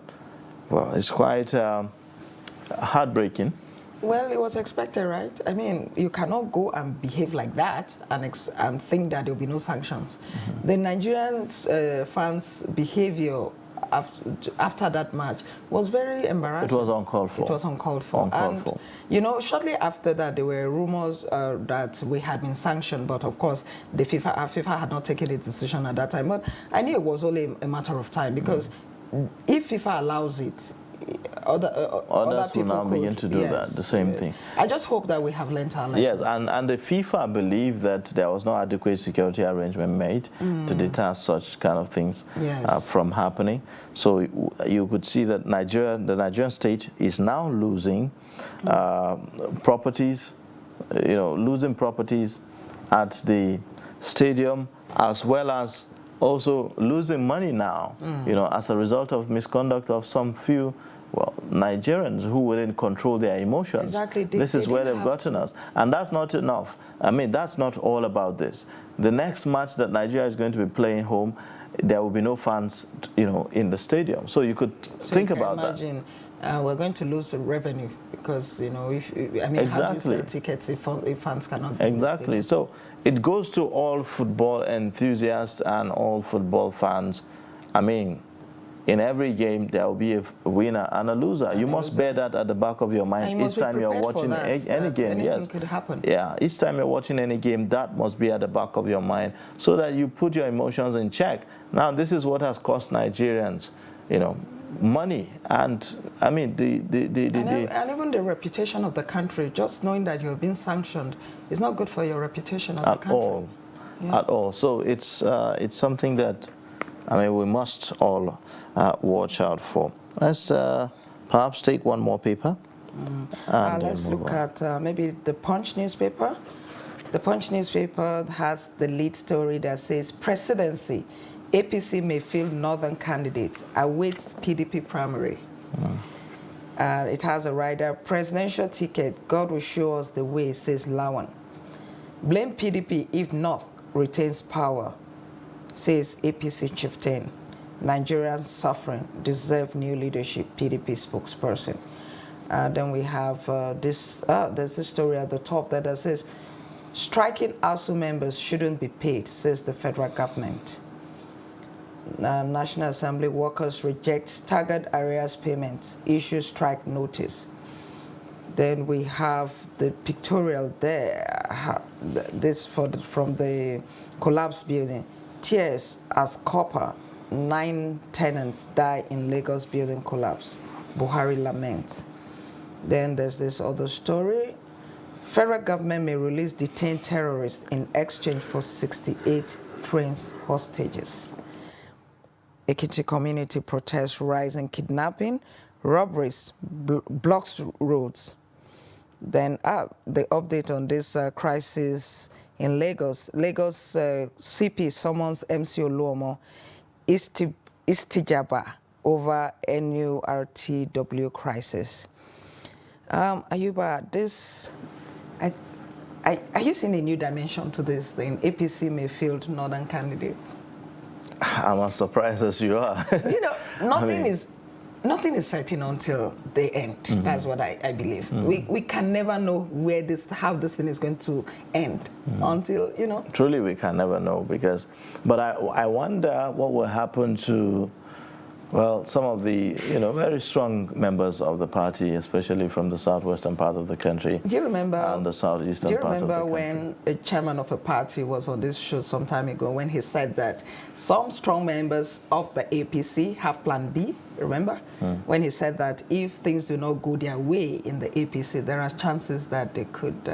Well, it's quite heartbreaking. Well, it was expected, right? I mean, you cannot go and behave like that and think that there will be no sanctions. The Nigerian fans' behavior after that match was very embarrassing. It was uncalled for. It was uncalled for. You know, shortly after that, there were rumors that we had been sanctioned, but of course, the FIFA had not taken a decision at that time. But I knew it was only a matter of time, because if FIFA allows it, other people will now begin to do that, the same thing. I just hope that we have learned our lessons. Yes, and the FIFA believed that there was no adequate security arrangement made to deter such kind of things from happening. So you could see that the Nigerian state is now losing properties, losing properties at the stadium, as well as also losing money now, as a result of misconduct of some few Nigerians who wouldn't control their emotions. Exactly. This is where they've gotten us. And that's not enough. I mean, that's not all about this. The next match that Nigeria is going to be playing home, there will be no fans, in the stadium. So you could think about that. Imagine we're going to lose the revenue because, how do you sell tickets if fans cannot be Exactly. So it goes to all football enthusiasts and all football fans. I mean, in every game, there will be a winner and a loser. You must bear that at the back of your mind each time you're watching any game. Anything could happen. Yeah, each time you're watching any game, that must be at the back of your mind so that you put your emotions in check. Now, this is what has cost Nigerians, money and, I mean, and even the reputation of the country. Just knowing that you're being sanctioned is not good for your reputation as a country. At all. So it's something that, I mean, we must all watch out for. Let's perhaps take one more paper. Let's look at maybe the Punch newspaper. The Punch newspaper has the lead story that says, presidency, APC may field northern candidates, awaits PDP primary. It has a rider, presidential ticket, God will show us the way, says Lawan. Blame PDP if North retains power, says APC chieftain. Nigerians suffering, deserve new leadership, PDP spokesperson. Then we have there's this story at the top that says, striking ASU members shouldn't be paid, says the federal government. National Assembly workers reject staggered arrears payments, issue strike notice. Then we have the pictorial there, this from the collapsed building. Tears as copper, 9 tenants die in Lagos building collapse. Buhari laments. Then there's this other story. Federal government may release detained terrorists in exchange for 68 trained hostages. Ekiti community protests rise in kidnapping, robberies, blocks roads. Then the update on this crisis in Lagos. Lagos CP summons MC Oluomo Istijaba over NURTW crisis. Ayuba, this, are you seeing a new dimension to this thing? APC may field northern candidates. I'm as surprised as you are. You know, nothing is certain until the end. That's what I believe. We can never know how this thing is going to end until, you know. Truly, we can never know but I wonder what will happen to, well, some of the, very strong members of the party, especially from the southwestern part of the country. Do you remember? And the southeastern part of the country. Do you remember when a chairman of a party was on this show some time ago when he said that some strong members of the APC have plan B? Remember? When he said that if things do not go their way in the APC, there are chances that they could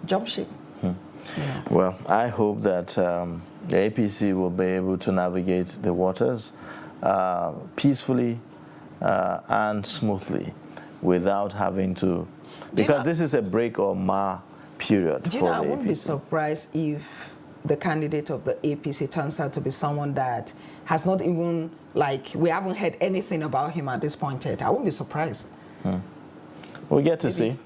jump ship. Yeah. Well, I hope that the APC will be able to navigate the waters peacefully and smoothly without having to, because this is a break or mar period for the APC. I wouldn't be surprised if the candidate of the APC turns out to be someone that has not even, we haven't heard anything about him at this point yet. I wouldn't be surprised. We'll get to see.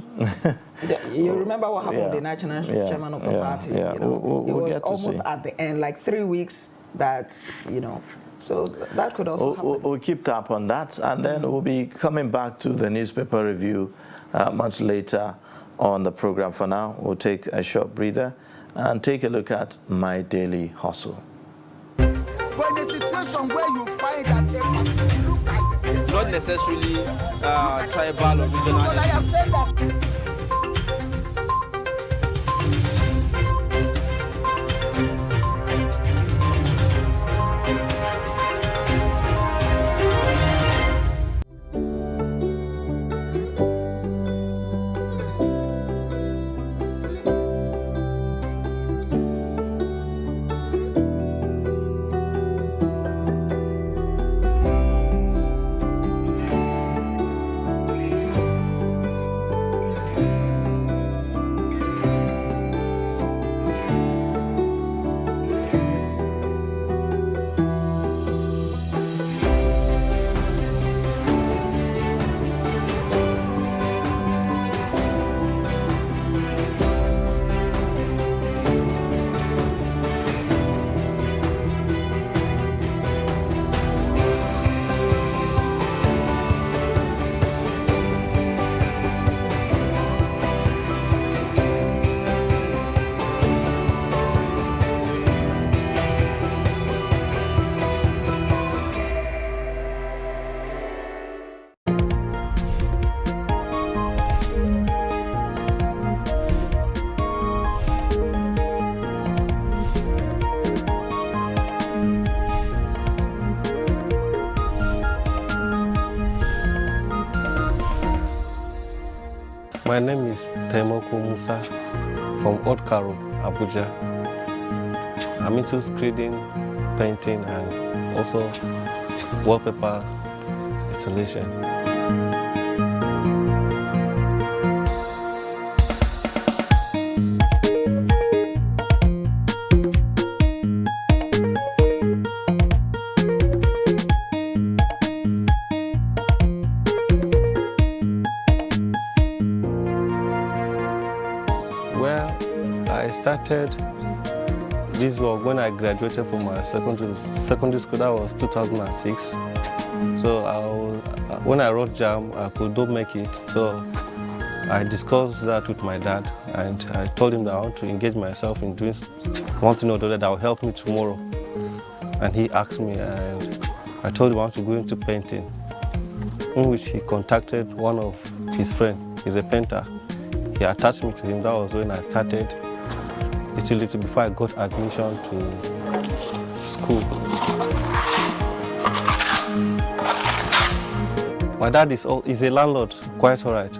You remember what happened with the national chairman of the party? Yeah, we'll it was get to almost see. at the end, 3 weeks that, so that could also happen. We'll keep tap on that, and then we'll be coming back to the newspaper review much later on the program. For now, we'll take a short breather and take a look at My Daily Hustle. But in a situation where you find that they look at the same, not necessarily tribal or regional. My name is Taimoko Musa from Old Karo, Abuja. I'm into screening, painting, and also wallpaper installation. Well, I started this work when I graduated from my secondary school. That was 2006. So when I wrote JAM, I could not make it. So I discussed that with my dad, and I told him that I want to engage myself in doing one thing or the other that will help me tomorrow. And he asked me, and I told him I want to go into painting, in which he contacted one of his friends. He's a painter. He attached me to him. That was when I started little before I got admission to school. My dad is a landlord, quite all right.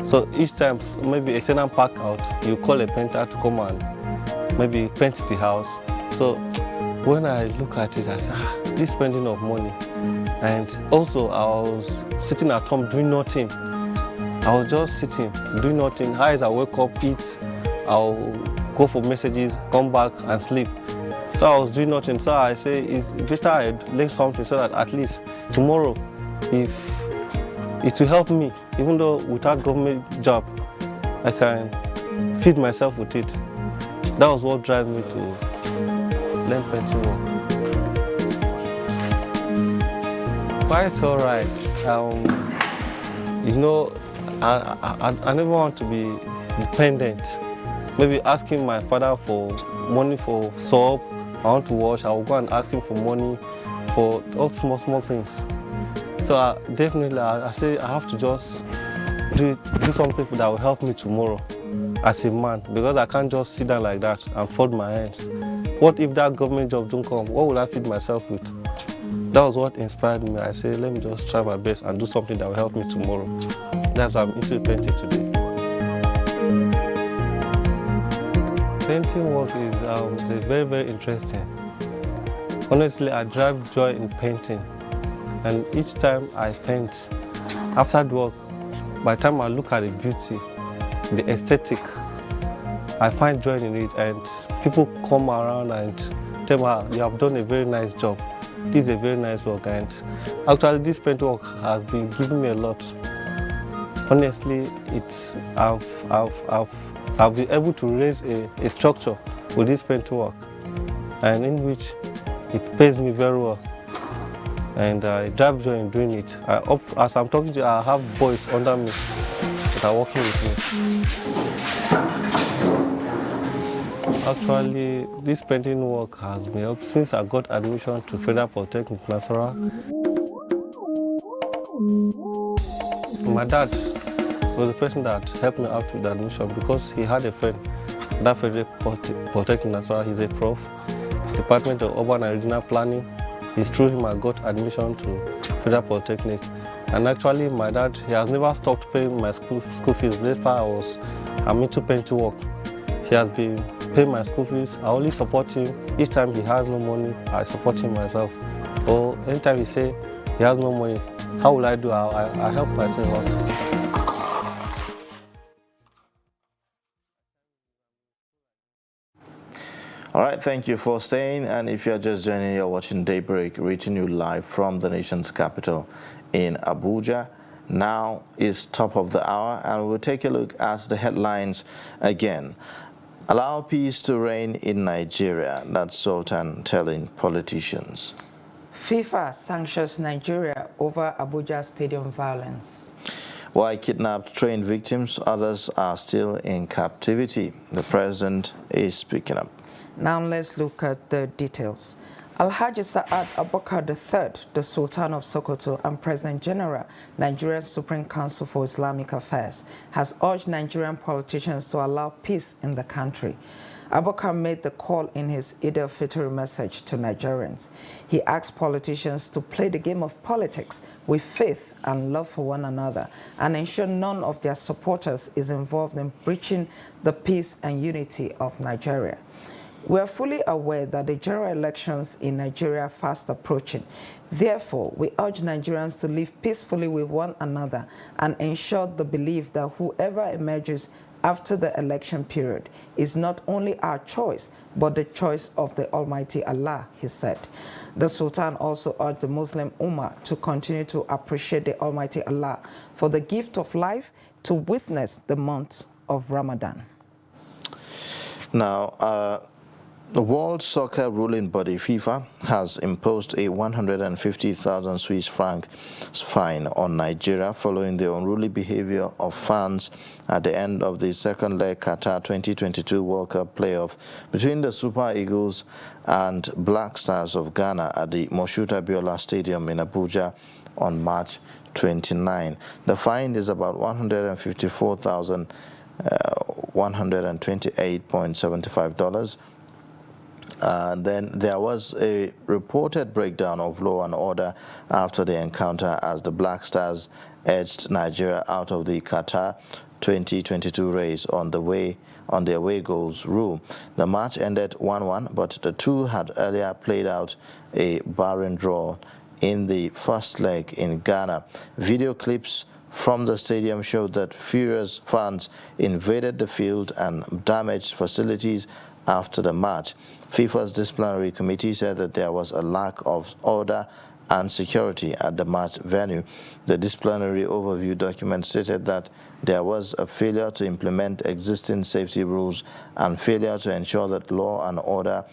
So each time maybe a tenant park out, you call a painter to come and maybe paint the house. So when I look at it, I say, this spending of money. And also I was sitting at home doing nothing. I was just sitting, doing nothing. As I wake up, eat, I'll go for messages, come back and sleep. So I was doing nothing. So I say, it's better I learn something so that at least tomorrow, if it will help me, even though without government job, I can feed myself with it. That was what drive me to learn painting work. Quite all right. You know, I never want to be dependent. Maybe asking my father for money for soap, I want to wash, I will go and ask him for money for all small things. So definitely I say I have to just do something that will help me tomorrow as a man, because I can't just sit down like that and fold my hands. What if that government job don't come? What will I feed myself with? That was what inspired me. I say, let me just try my best and do something that will help me tomorrow. That's why I'm into painting today. Painting work is very, very interesting. Honestly, I drive joy in painting. And each time I paint, after the work, by the time I look at the beauty, the aesthetic, I find joy in it. And people come around and tell me, you have done a very nice job. This is a very nice work. And actually, this paint work has been giving me a lot. Honestly, I've been able to raise a structure with this paint work, and in which it pays me very well. And I drive joy in doing it. As I'm talking to you, I have boys under me that are working with me. Actually, this painting work has been helped since I got admission to Federal Polytechnic Nasarawa. My dad was the person that helped me out with the admission because he had a friend, that Federal Polytechnic Nasarawa. He's a prof, Department of Urban and Regional Planning. It's through him I got admission to Federal Polytechnic. And actually, my dad, he has never stopped paying my school fees. Despite I'm into painting work. He has been paying my school fees. I only support him. Each time he has no money, I support him myself. Or anytime he say he has no money, how will I do? I help myself out. All right, thank you for staying. And if you're just joining, you're watching Daybreak, reaching you live from the nation's capital in Abuja. Now is top of the hour, and we'll take a look at the headlines again. Allow peace to reign in Nigeria, that's Sultan telling politicians. FIFA sanctions Nigeria over Abuja stadium violence. While kidnapped trained victims, others are still in captivity. The president is speaking up. Now let's look at the details. Alhaji Sa'ad Abubakar III, the Sultan of Sokoto and President General, Nigerian Supreme Council for Islamic Affairs, has urged Nigerian politicians to allow peace in the country. Abubakar made the call in his Eid al-Fitr message to Nigerians. He asked politicians to play the game of politics with faith and love for one another and ensure none of their supporters is involved in breaching the peace and unity of Nigeria. We are fully aware that the general elections in Nigeria are fast approaching. Therefore, we urge Nigerians to live peacefully with one another and ensure the belief that whoever emerges after the election period is not only our choice, but the choice of the Almighty Allah, he said. The Sultan also urged the Muslim Ummah to continue to appreciate the Almighty Allah for the gift of life to witness the month of Ramadan. Now, the World Soccer ruling body, FIFA, has imposed a 150,000 Swiss franc fine on Nigeria following the unruly behavior of fans at the end of the second leg Qatar 2022 World Cup playoff between the Super Eagles and Black Stars of Ghana at the Moshood Abiola Stadium in Abuja on March 29. The fine is about $154,128.75. Then there was a reported breakdown of law and order after the encounter as the Black Stars edged Nigeria out of the Qatar 2022 race on the away goals rule. The match ended 1-1, but the two had earlier played out a barren draw in the first leg in Ghana. Video clips from the stadium showed that furious fans invaded the field and damaged facilities after the match. FIFA's disciplinary committee said that there was a lack of order and security at the match venue. The disciplinary overview document stated that there was a failure to implement existing safety rules and failure to ensure that law and order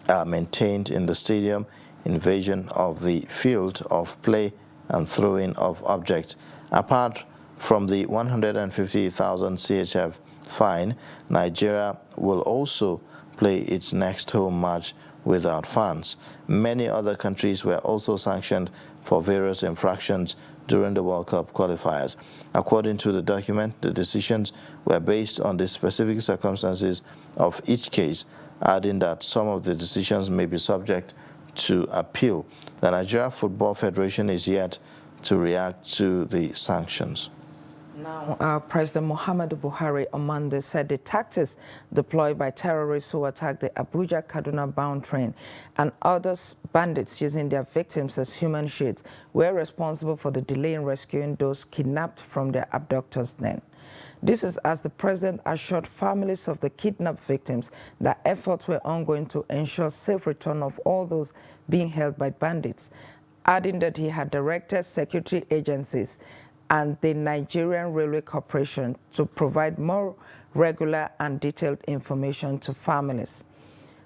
are maintained in the stadium, invasion of the field of play, and throwing of objects. Apart from the 150,000 CHF fine, Nigeria will also play its next home match without fans. Many other countries were also sanctioned for various infractions during the World Cup qualifiers. According to the document, the decisions were based on the specific circumstances of each case, adding that some of the decisions may be subject to appeal. The Nigeria Football Federation is yet to react to the sanctions. Now, President Muhammadu Buhari on Monday said the tactics deployed by terrorists who attacked the Abuja-Kaduna bound train and other bandits using their victims as human shields were responsible for the delay in rescuing those kidnapped from their abductors then. This is as the president assured families of the kidnapped victims that efforts were ongoing to ensure safe return of all those being held by bandits, adding that he had directed security agencies and the Nigerian Railway Corporation to provide more regular and detailed information to families.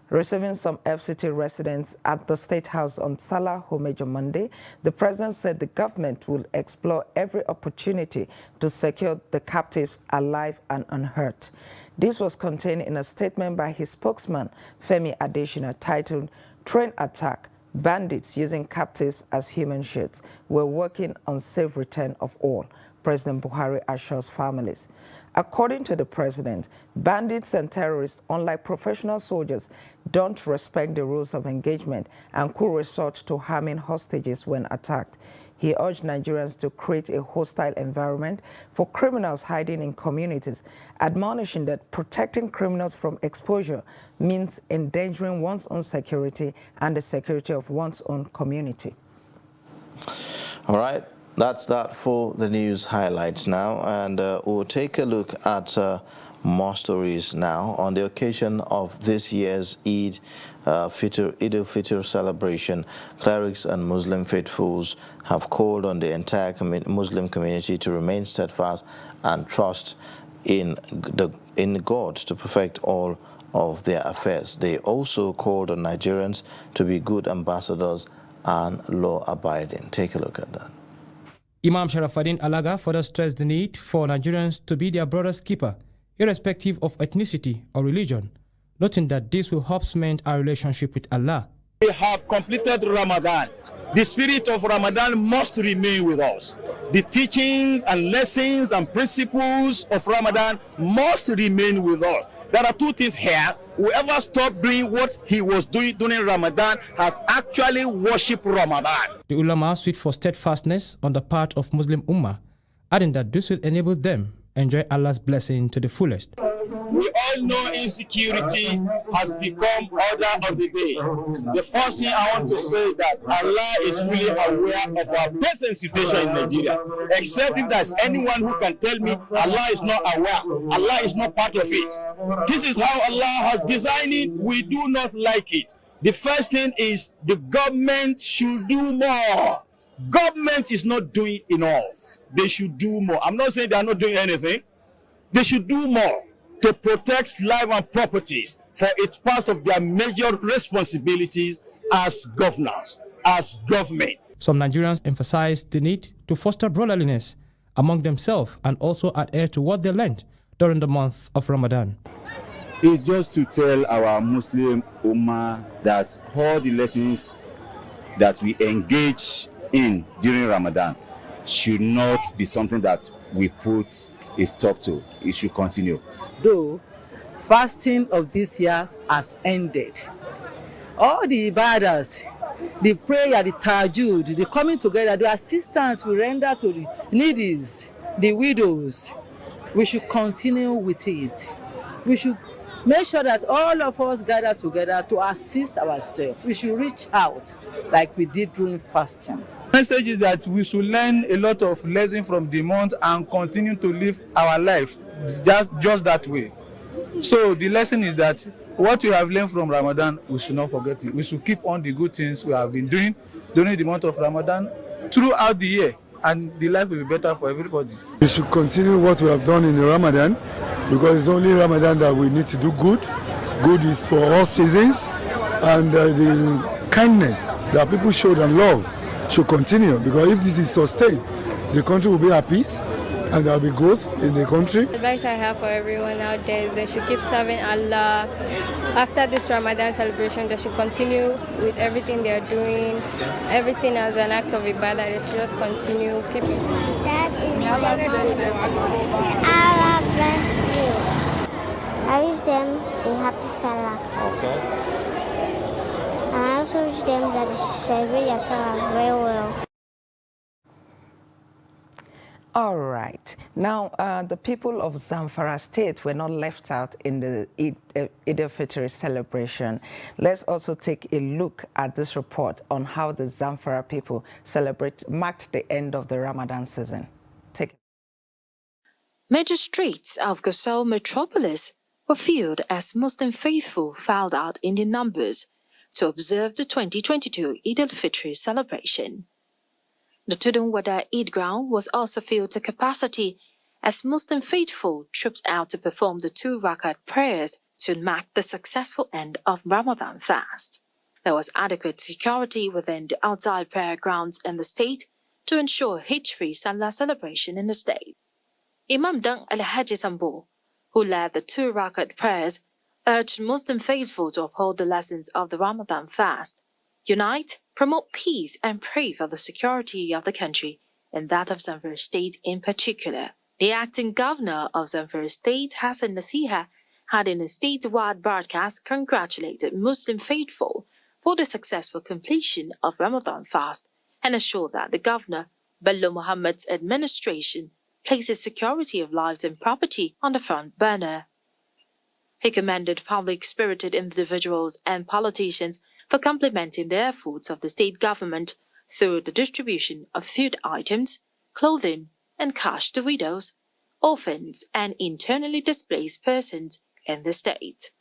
Receiving some FCT residents at the State House on Salah Homejo Monday, the president said the government will explore every opportunity to secure the captives alive and unhurt. This was contained in a statement by his spokesman, Femi Adesina, titled "Train Attack: Bandits Using Captives as Human Shields. We're working on safe return of all," President Buhari assures families. According to the president, bandits and terrorists, unlike professional soldiers, don't respect the rules of engagement and could resort to harming hostages when attacked. He urged Nigerians to create a hostile environment for criminals hiding in communities, admonishing that protecting criminals from exposure means endangering one's own security and the security of one's own community. All right, that's that for the news highlights now, and we'll take a look at more stories now. On the occasion of this year's Eid al-Fitr celebration, clerics and Muslim faithfuls have called on the entire Muslim community to remain steadfast and trust in God to perfect all of their affairs. They also called on Nigerians to be good ambassadors and law-abiding. Take a look at that. Imam Sharafuddin Alaga further stressed the need for Nigerians to be their brother's keeper, irrespective of ethnicity or religion, noting that this will help cement our relationship with Allah. We have completed Ramadan. The spirit of Ramadan must remain with us. The teachings and lessons and principles of Ramadan must remain with us. there are two things here. Whoever stopped doing what he was doing during Ramadan has actually worshipped Ramadan. The ulama sued for steadfastness on the part of Muslim Ummah, adding that this will enable them enjoy Allah's blessing to the fullest. We all know insecurity has become order of the day. The first thing I want to say that Allah is fully aware of our present situation in Nigeria. Except if there's anyone who can tell me Allah is not aware, Allah is not part of it. This is how Allah has designed it. We do not like it. The first thing is the government should do more. Government is not doing enough. They should do more. I'm not saying they are not doing anything. They should do more to protect life and properties, for it's part of their major responsibilities as governors, as government. Some Nigerians emphasize the need to foster brotherliness among themselves and also adhere to what they learned during the month of Ramadan. It's just to tell our Muslim Ummah that all the lessons that we engage in during Ramadan should not be something that we put a stop to. It should continue. Though fasting of this year has ended, all the ibadahs, the prayer, the tahajjud, the coming together, the assistance we render to the needy, the widows, we should continue with it. We should make sure that all of us gather together to assist ourselves. We should reach out like we did during fasting. The message is that we should learn a lot of lessons from the month and continue to live our life just that way. So the lesson is that what we have learned from Ramadan, we should not forget it. We should keep on the good things we have been doing during the month of Ramadan throughout the year, and the life will be better for everybody. We should continue what we have done in the Ramadan, because it's only Ramadan that we need to do good. Good is for all seasons, and the kindness that people showed and love should continue, because if this is sustained, the country will be at peace and there will be growth in the country. The advice I have for everyone out there is they should keep serving Allah. After this Ramadan celebration, they should continue with everything they are doing. Everything as an act of ibadah, they should just continue keeping. Allah bless you. I wish them a happy Salah. Okay. And I also wish them that they celebrate their Salah very well. All right. Now, the people of Zamfara State were not left out in the Eid al-Fitr celebration. Let's also take a look at this report on how the Zamfara people marked the end of the Ramadan season. Take it. Major streets of Gusau metropolis were filled as Muslim faithful filed out in their numbers to observe the 2022 Eid al-Fitr celebration. The Tudun Wada Eid ground was also filled to capacity as Muslim faithful trooped out to perform the 2 Rakat prayers to mark the successful end of Ramadan fast. There was adequate security within the outside prayer grounds in the state to ensure hitch-free Salah celebration in the state. Imam Dang Al-Haji Sambo, who led the 2 Rakat prayers, urged Muslim faithful to uphold the lessons of the Ramadan fast, unite, promote peace, and pray for the security of the country and that of Zamfara State in particular. The acting governor of Zamfara State, Hassan Nasiha, had in a statewide broadcast congratulated Muslim faithful for the successful completion of Ramadan fast and assured that the governor, Bello Muhammad's administration, places security of lives and property on the front burner. He commended public-spirited individuals and politicians for complementing the efforts of the state government through the distribution of food items, clothing, and cash to widows, orphans, and internally displaced persons in the state.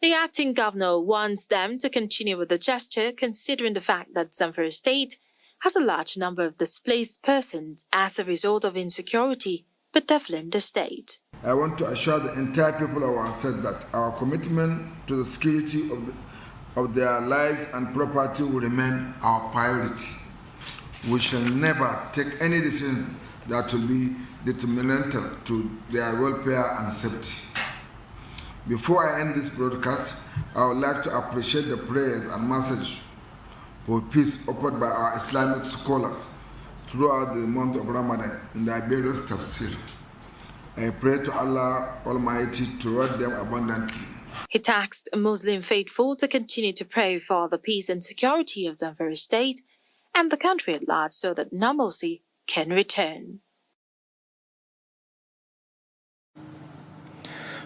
The acting governor wants them to continue with the gesture, considering the fact that Zamfara State has a large number of displaced persons as a result of insecurity bedeviling the state. I want to assure the entire people of our state that our commitment to the security of their lives and property will remain our priority. We shall never take any decisions that will be detrimental to their welfare and safety. Before I end this broadcast, I would like to appreciate the prayers and message for peace offered by our Islamic scholars throughout the month of Ramadan in the various tafsir. I pray to Allah Almighty to reward them abundantly. He tasked Muslim faithful to continue to pray for the peace and security of Zamfara State and the country at large so that normalcy can return.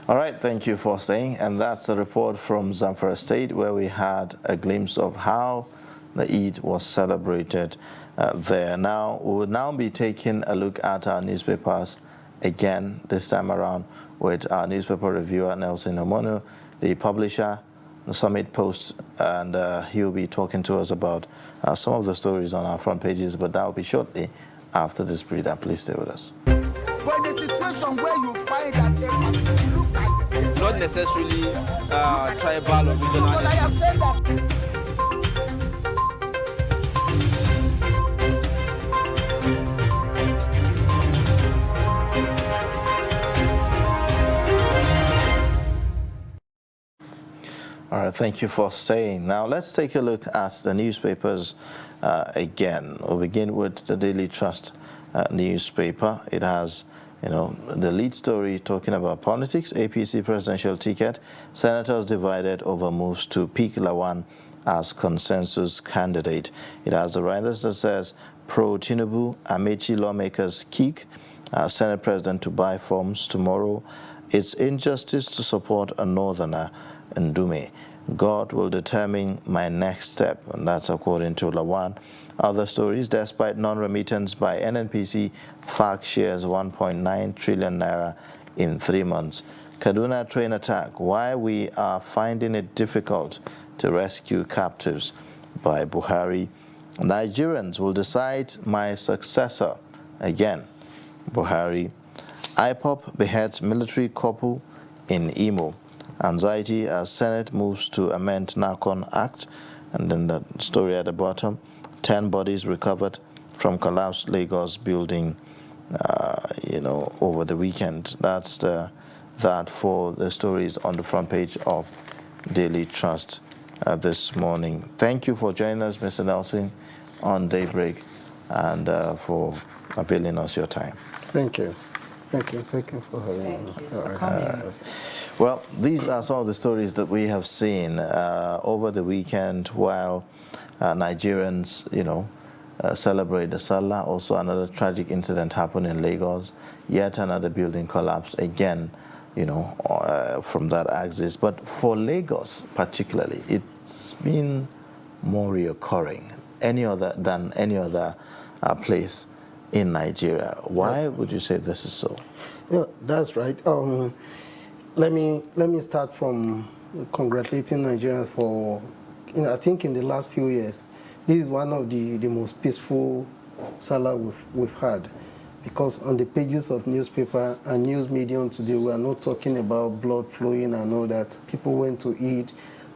All right, thank you for staying. And that's a report from Zamfara State where we had a glimpse of how the Eid was celebrated there. Now, we will now be taking a look at our newspapers again, this time around with our newspaper reviewer, Nelson Omonu, the publisher, the Summit Post, and he'll be talking to us about some of the stories on our front pages, but that will be shortly after this breather. Please stay with us. But in a situation where you find that a look at the Not necessarily tribal or regional. but I have said that. All right, thank you for staying. Now, let's take a look at the newspapers again. We'll begin with the Daily Trust newspaper. It has, the lead story talking about politics, APC presidential ticket, senators divided over moves to pick Lawan as consensus candidate. It has the riders that says, pro-Tinubu, Amechi lawmakers kick, Senate president to buy forms tomorrow. It's injustice to support a northerner, Ndume. God will determine my next step, and that's according to Lawan. Other stories, despite non-remittance by NNPC, FARC shares 1.9 trillion naira in 3 months. Kaduna train attack, why we are finding it difficult to rescue captives by Buhari. Nigerians will decide my successor again. Buhari. IPOP beheads military couple in Imo. Anxiety as Senate moves to amend NACON Act. And then the story at the bottom, 10 bodies recovered from collapsed Lagos building, over the weekend. That's that for the stories on the front page of Daily Trust this morning. Thank you for joining us, Mr. Nelson, on Daybreak, and for availing us your time. Thank you. Thank you. Thank you for having me. Well, these are some of the stories that we have seen over the weekend while Nigerians, celebrate the Salah. Also, another tragic incident happened in Lagos. Yet another building collapsed again, from that axis. But for Lagos particularly, it's been more reoccurring than any other place in Nigeria. Why would you say this is so? Yeah, that's right. Let me start from congratulating Nigeria for, I think in the last few years, this is one of the most peaceful Salah we've had, because on the pages of newspaper and news medium today, we are not talking about blood flowing and all that. People went to eat,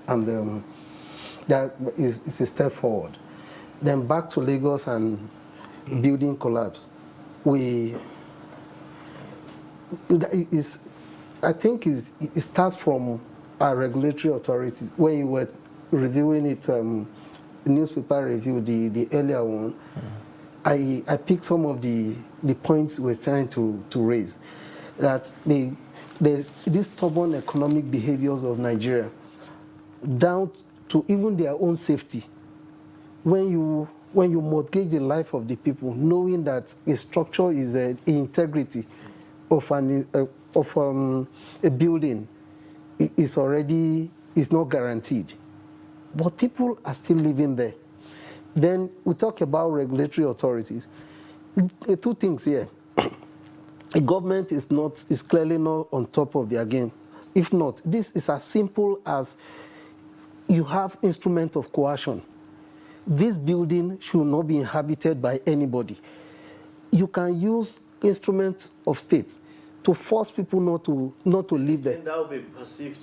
and that is a step forward. Then back to Lagos and building collapse. I think it starts from our regulatory authorities. When you were reviewing it, newspaper review, the earlier one, I picked some of the points we're trying to raise. That there's these stubborn economic behaviors of Nigeria, down to even their own safety. When you mortgage the life of the people, knowing that a structure is the integrity of a building is not guaranteed, but people are still living there. Then we talk about regulatory authorities. Two things here: the government is clearly not on top of their game. If not, this is as simple as you have instrument of coercion. This building should not be inhabited by anybody. You can use instruments of state to force people not to live there. That would be perceived,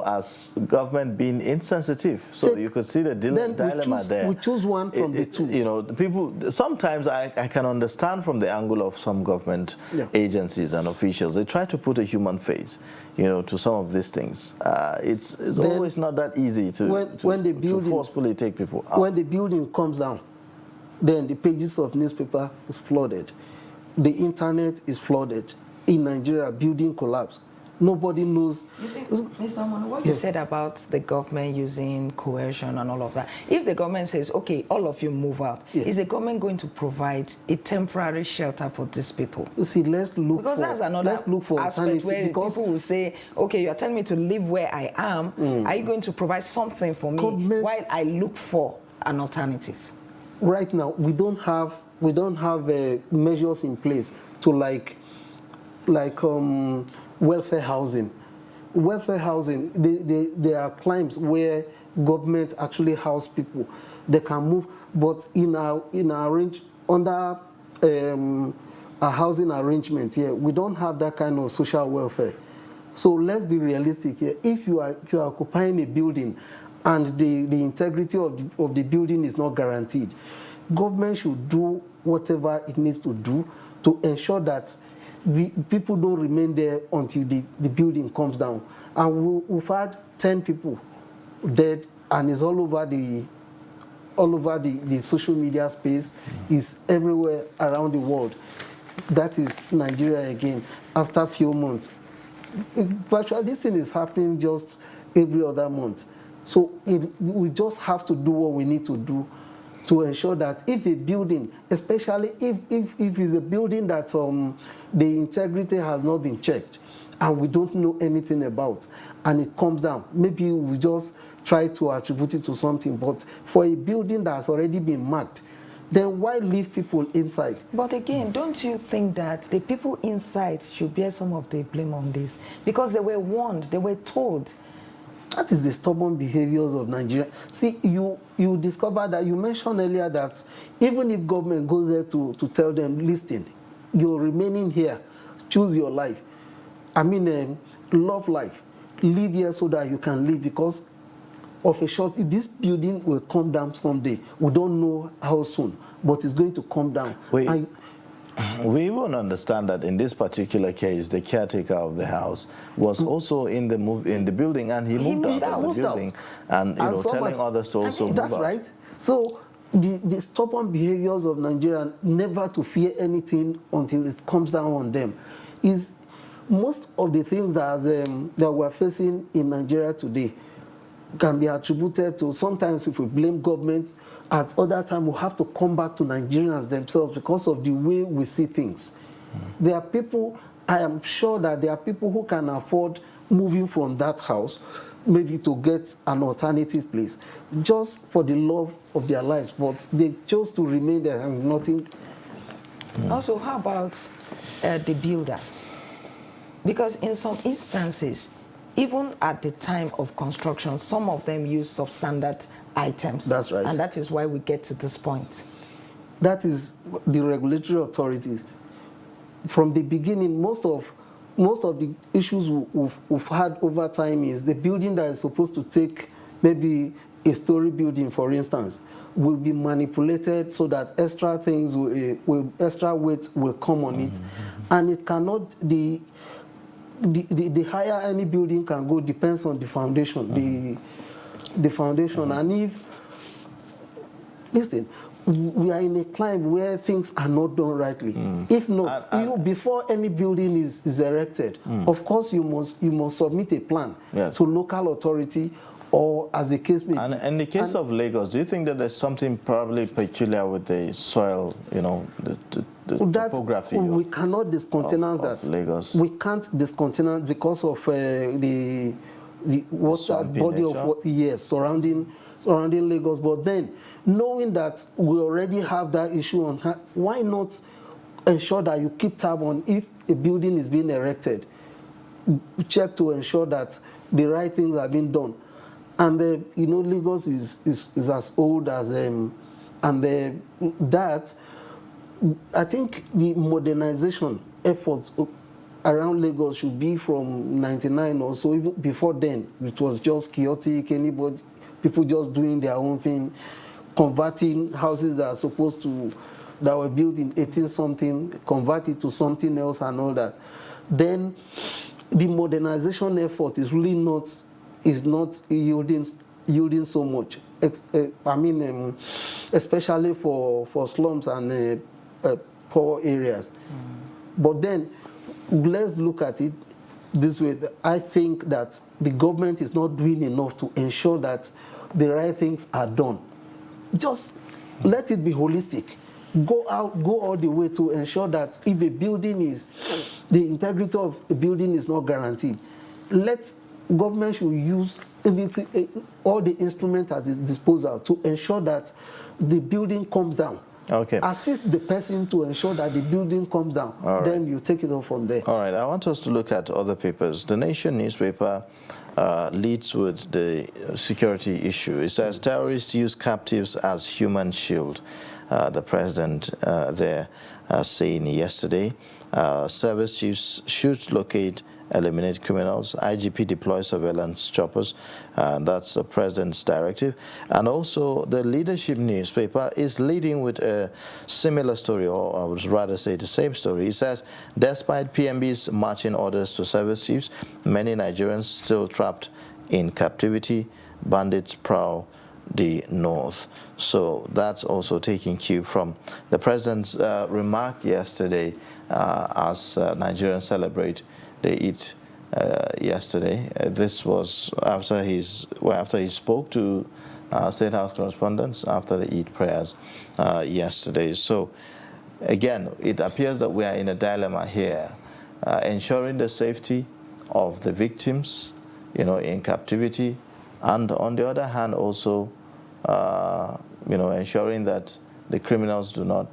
as government being insensitive. So you could see the dilemma there. We choose one from the two. The people, sometimes I can understand from the angle of some government agencies and officials. They try to put a human face, to some of these things. It's always not that easy to forcefully take people out. When the building comes down, then the pages of newspaper is flooded. The internet is flooded. in Nigeria, building collapse. Nobody knows. You see, Mr. Mono, what you said about the government using coercion and all of that, if the government says, okay, all of you move out, is the government going to provide a temporary shelter for these people? You see, let's look because that's another aspect where people will say, okay, you're telling me to live where I am, are you going to provide something for me while I look for an alternative? Right now, we don't have measures in place to like welfare housing. Welfare housing, there are climes where government actually house people. They can move, but in our under a housing arrangement here, we don't have that kind of social welfare. So let's be realistic here. If you are occupying a building and the integrity of the building is not guaranteed, government should do whatever it needs to do to ensure that people don't remain there until the building comes down. And we've had 10 people dead, and it's all over the social media space, is everywhere around the world. That is Nigeria again, after a few months. Virtually, this thing is happening just every other month. So we just have to do what we need to do to ensure that if a building, especially if it's a building that the integrity has not been checked and we don't know anything about, and it comes down, maybe we just try to attribute it to something. But for a building that's already been marked, then why leave people inside? But again, don't you think that the people inside should bear some of the blame on this? Because they were warned, they were told. That is the stubborn behaviors of Nigeria. See, you discover that, you mentioned earlier that even if government goes there to tell them, listen, you're remaining here, choose your life. I mean, love life. Live here so that you can live, because of a short, this building will come down someday. We don't know how soon, but it's going to come down. We even understand that in this particular case, the caretaker of the house was also in the building, and he moved out of the building, and telling others to also move that's out. Right. So the stubborn behaviors of Nigeria, never to fear anything until it comes down on them, is most of the things that we're facing in Nigeria today can be attributed to, sometimes if we blame governments, at other times we have to come back to Nigerians themselves because of the way we see things. There are people, I am sure that there are people who can afford moving from that house, maybe to get an alternative place, just for the love of their lives, but they chose to remain there and nothing. Also, how about the builders? Because in some instances, even at the time of construction, some of them use substandard items. That's right. And that is why we get to this point. That is the regulatory authorities. From the beginning, most of the issues we've had over time is the building that is supposed to take maybe a story building, for instance, will be manipulated so that extra things extra weight will come on it, and it cannot. The higher any building can go depends on the foundation, the foundation. And if, listen, we are in a climate where things are not done rightly. If not, before any building is erected, of course you must submit a plan to local authority, or as the case may be. And in the case of Lagos, do you think that there's something probably peculiar with the soil, the topography? We cannot discontinence that. Lagos. We can't discontinence because of the water body of water, surrounding Lagos. But then, knowing that we already have that issue on hand, why not ensure that you keep tab on if a building is being erected? Check to ensure that the right things are being done. And Lagos is as old as that. I think the modernization efforts around Lagos should be from 99 or so. Even before then, it was just chaotic. People just doing their own thing, converting houses that were built in 18-something, converted to something else and all that. Then the modernization effort is really not yielding so much. Especially for slums and poor areas. But then let's look at it this way. I think that the government is not doing enough to ensure that the right things are done. Just let it be holistic. Go all the way to ensure that if a building is, the integrity of a building is not guaranteed, government should use all the instruments at its disposal to ensure that the building comes down. Okay. Assist the person to ensure that the building comes down. All right. Then you take it on from there. All right. I want us to look at other papers. The Nation newspaper leads with the security issue. It says terrorists use captives as human shield. The president there saying yesterday, service chiefs should locate, eliminate criminals. IGP deploys surveillance choppers. That's the president's directive. And also the Leadership newspaper is leading with a similar story, or I would rather say the same story. It says, despite PMB's marching orders to service chiefs, many Nigerians still trapped in captivity. Bandits prowl the north. So that's also taking cue from the president's remark yesterday as Nigerians celebrate the Eid yesterday. This was after he spoke to State House correspondents after the Eid prayers yesterday. So again, it appears that we are in a dilemma here, ensuring the safety of the victims, in captivity, and on the other hand also, ensuring that the criminals do not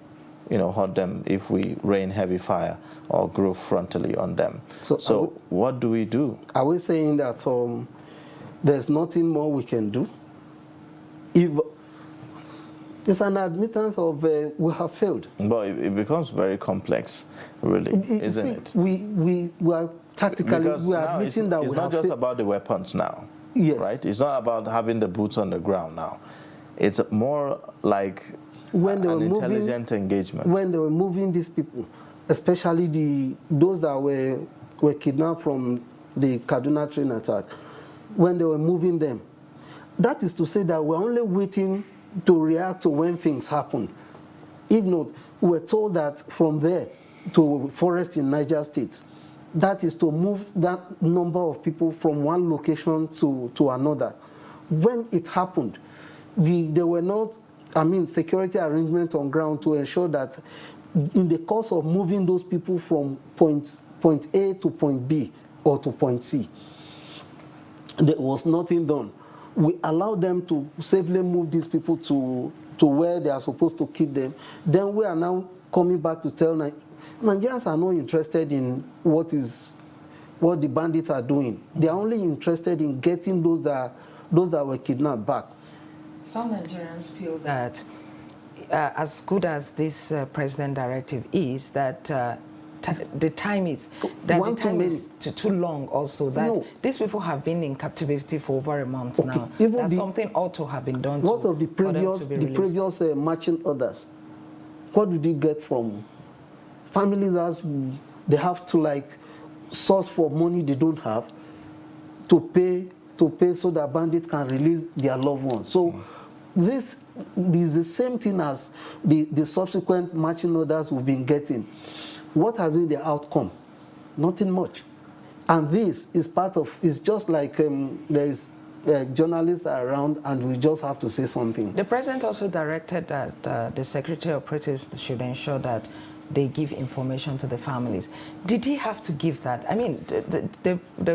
hurt them if we rain heavy fire or grow frontally on them. So what do we do? Are we saying that there's nothing more we can do? If it's an admittance of we have failed. But it becomes very complex, really, isn't it? We are tactically, because we are admitting that we have it's not just about the weapons now. Yes. Right? It's not about having the boots on the ground now. It's more like an intelligent engagement. When they were moving these people, especially those that were kidnapped from the Kaduna train attack, when they were moving them, that is to say that we're only waiting to react to when things happen. If not, we're told that from there to forest in Niger State, that is to move that number of people from one location to another. When it happened, there were not, security arrangements on ground to ensure that in the course of moving those people from point A to point B or to point C, there was nothing done. We allowed them to safely move these people to where they are supposed to keep them. Then we are now coming back to tell Nigerians are not interested in what the bandits are doing. They are only interested in getting those that were kidnapped back. Some Nigerians feel that as good as this president directive is, that the time is too long also, that these people have been in captivity for over a month now. That something ought to have been done. What of the previous marching orders? What did you get from families? As they have to source for money they don't have to pay so that bandits can release their loved ones. So this is the same thing as the subsequent marching orders we've been getting. What has been the outcome? Nothing much. And this is it's just like there's journalists around and we just have to say something. The president also directed that the secretary operatives should ensure that they give information to the families. Did he have to give that?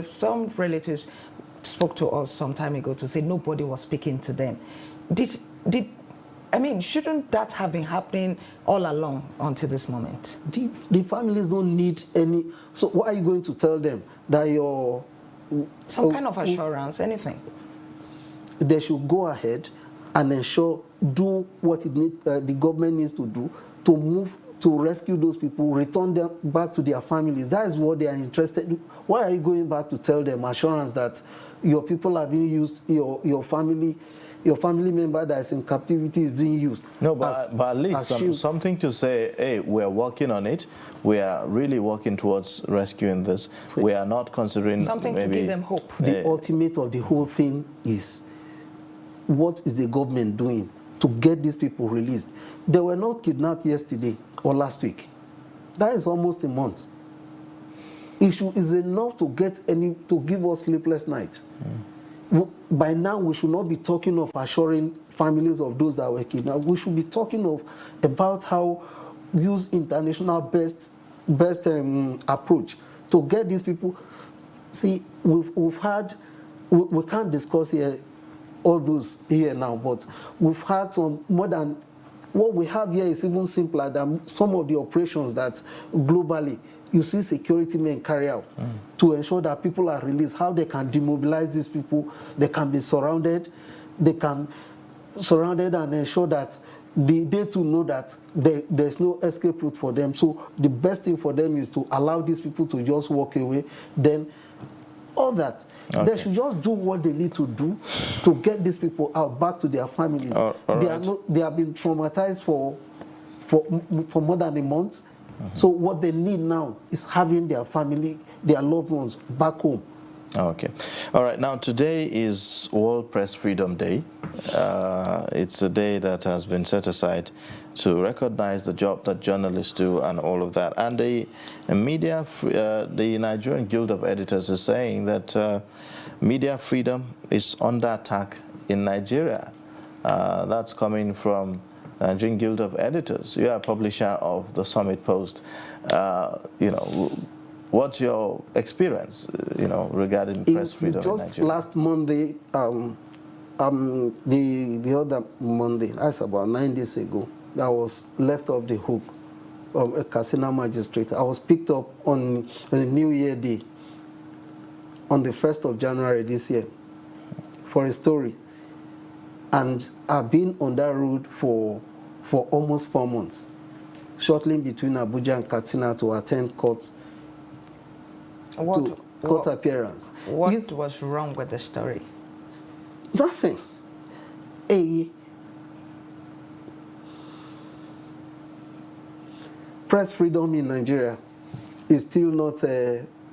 Some relatives spoke to us some time ago to say nobody was speaking to them. Shouldn't that have been happening all along until this moment? The families don't need any. So what are you going to tell them? That some kind of assurance, anything? They should go ahead and do what the government needs to do to move, to rescue those people, return them back to their families. That is what they are interested in. Why are you going back to tell them assurance that your people are being used, your family member that is in captivity is being used? No, but at least something to say, hey, we're working on it. We are really working towards rescuing this. So we are not considering something to give them hope. The ultimate of the whole thing is, what is the government doing to get these people released? They were not kidnapped yesterday or last week. That is almost a month. issue is enough to give us sleepless nights. By now, we should not be talking of assuring families of those that were kidnapped. We should be talking about how use international best approach to get these people. See, we can't discuss here all those here now, but we've had some more than what we have here is even simpler than some of the operations that globally you see security men carry out to ensure that people are released, how they can demobilize these people, they can be surrounded, and ensure that they too know that there's no escape route for them. So the best thing for them is to allow these people to just walk away. Then all that. Okay. They should just do what they need to do to get these people out back to their families. They have been traumatized for more than a month. So what they need now is having their family, their loved ones back home. Okay. All right. Now, today is World Press Freedom Day. It's a day that has been set aside to recognize the job that journalists do and all of that. And the Nigerian Guild of Editors is saying that media freedom is under attack in Nigeria. That's coming from Nigerian Guild of Editors. You are a publisher of the Summit Post. What's your experience, regarding press freedom in Nigeria? Just last Monday, the other Monday, that's about 9 days ago, I was left off the hook of a Katsina magistrate. I was picked up on a New Year Day, on the 1st of January this year, for a story. And I've been on that road for almost 4 months, shuttling between Abuja and Katsina to attend court appearance. What was wrong with the story? Nothing. Press freedom in Nigeria is still not,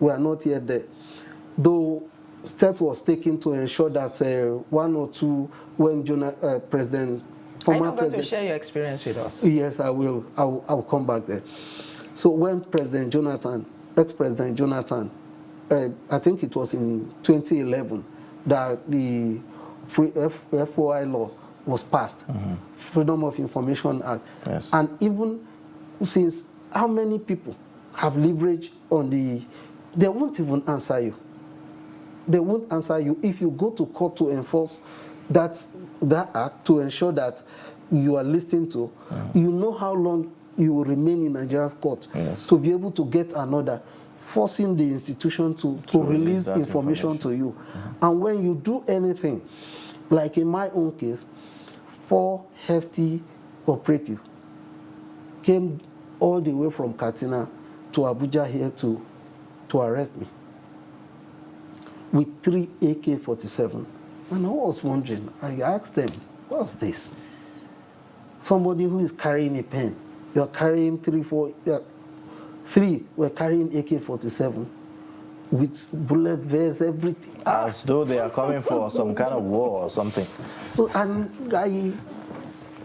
we are not yet there. Though steps was taken to ensure that one or two, when President Are you not going to share your experience with us? Yes, I will. I'll come back there. So when ex-President Jonathan, I think it was in 2011, that the FOI law was passed, Freedom of Information Act. Yes. And even since, how many people have leverage on they won't even answer you. They won't answer you if you go to court to enforce that act, to ensure that you are listened to. You know how long you will remain in Nigeria's court to be able to get an order forcing the institution to release information to you. And when you do anything, like in my own case, 4 hefty operatives came all the way from Katsina to Abuja here to arrest me with 3 AK-47. And I was wondering, I asked them, what's this? Somebody who is carrying a pen, you're carrying 3 were carrying AK-47 with bullet vests, everything. As though they are coming for some kind of war or something. So, and I,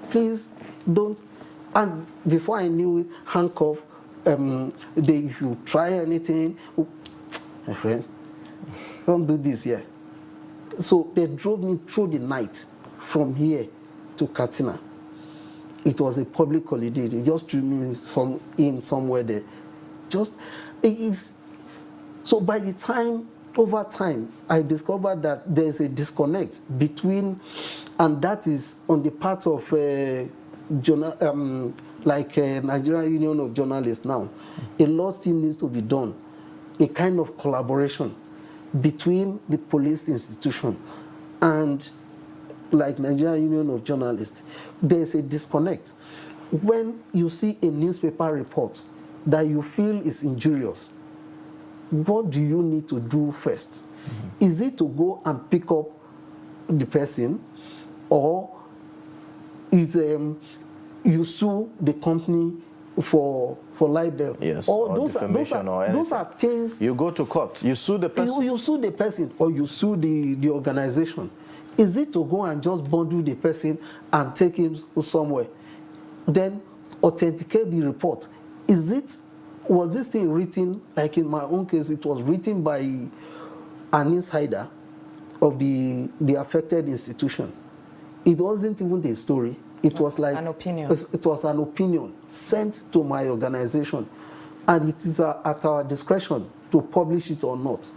please don't, and before I knew it, handcuff, if you try anything, my friend, don't do this here. So they drove me through the night from here to Katsina. It was a public holiday. They just threw me somewhere there. So by the time, over time, I discovered that there's a disconnect between, and that is on the part of Nigerian Union of Journalists now. A lot still needs to be done. A kind of collaboration between the police institution and like Nigerian Union of Journalists. There's a disconnect. When you see a newspaper report that you feel is injurious, what do you need to do first? Is it to go and pick up the person, or is you sue the company for libel? Yes, or those are things. You go to court, you sue the person. You sue the person, or you sue the organization. Is it to go and just bundle the person and take him somewhere, then authenticate the report? Is it was this thing written, like in my own case, it was written by an insider of the affected institution. It wasn't even a story. It was like an opinion. It was an opinion sent to my organization, and it is at our discretion to publish it or not.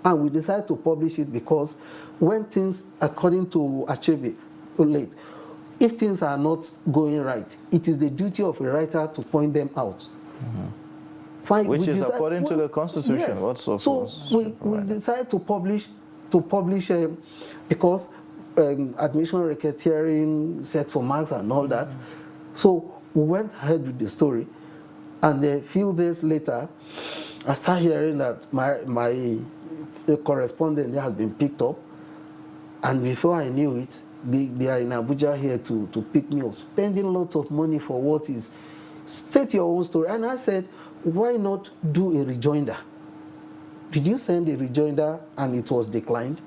And we decided to publish it because when things, according to Achebe, if things are not going right, it is the duty of a writer to point them out. Fine, which is according to the Constitution. Yes. So we decided to publish because admission racketeering, sex for marks and all that. So we went ahead with the story, and a few days later, I started hearing that my correspondent has been picked up, and before I knew it, they are in Abuja here to pick me up, spending lots of money for what is, state your own story. And I said, why not do a rejoinder? Did you send a rejoinder and it was declined?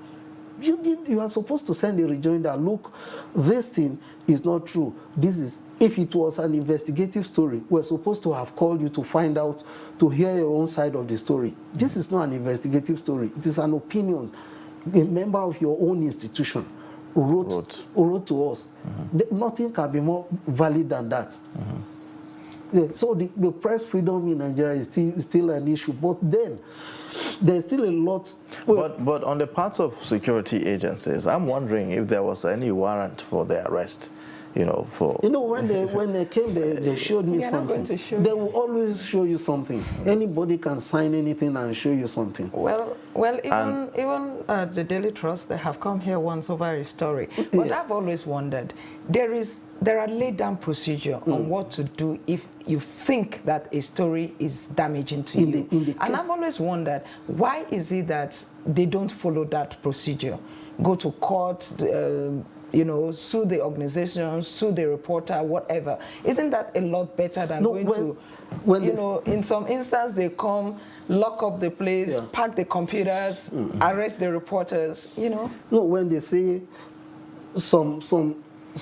You are supposed to send a rejoinder. Look, this thing is not true. This is, if it was an investigative story, we're supposed to have called you to find out, to hear your own side of the story. This is not an investigative story. It is an opinion. A member of your own institution wrote to us. Nothing can be more valid than that. Yeah, so the press freedom in Nigeria is still an issue, but then there's still a lot. But on the part of security agencies, I'm wondering if there was any warrant for their arrest. When they came, they showed me something. They will always show you something. Anybody can sign anything and show you something. Well, even the Daily Trust, they have come here once over a story. But I've always wondered, there are laid down procedure on what to do if you think that a story is damaging to you. And I've always wondered, why is it that they don't follow that procedure? Go to court, sue the organization, sue the reporter, whatever. Isn't that a lot better than in some instance they come, lock up the place, pack the computers, arrest the reporters, No, when they say some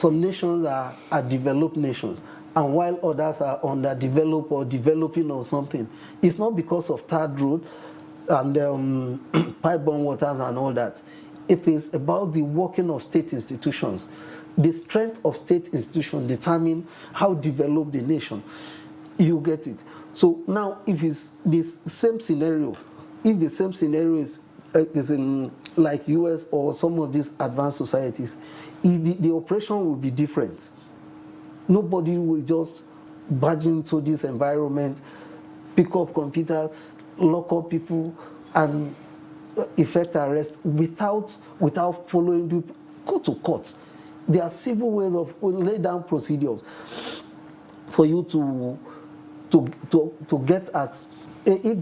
nations are developed nations, and while others are underdeveloped or developing or something, it's not because of third road and pipe-borne waters and all that. It is about the working of state institutions. The strength of state institutions determine how developed the nation. You get it. So now, if it's this same scenario, if the same scenario is in like US or some of these advanced societies, the operation will be different. Nobody will just barge into this environment, pick up computers, lock up people, and effect arrest without following the go to court. There are civil ways of lay down procedures for you to get at if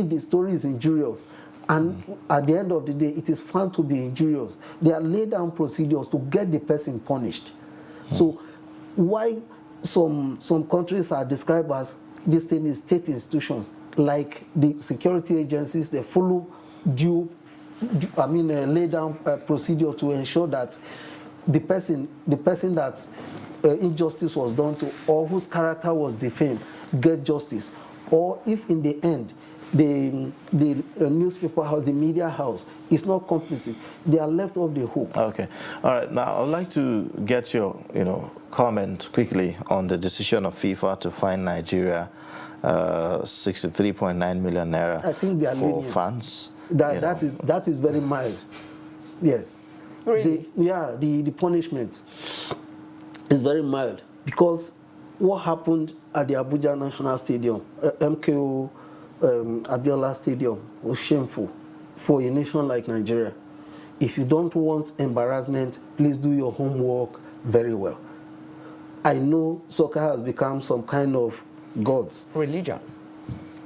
the story is injurious, and at the end of the day it is found to be injurious. There are laid down procedures to get the person punished. So why some countries are described as this thing is state institutions, like the security agencies, they follow lay down procedure to ensure that the person that injustice was done to or whose character was defamed get justice. Or if in the end the newspaper house, the media house is not complicit, they are left off the hook. Okay, all right. Now I'd like to get your comment quickly on the decision of FIFA to fine Nigeria 63.9 million naira. I think they are for lenient. fans. That is very mild. Yes. Really? The punishment is very mild, because what happened at the Abuja National Stadium, MKO Abiola Stadium, was shameful for a nation like Nigeria. If you don't want embarrassment, please do your homework very well. I know soccer has become some kind of God's religion.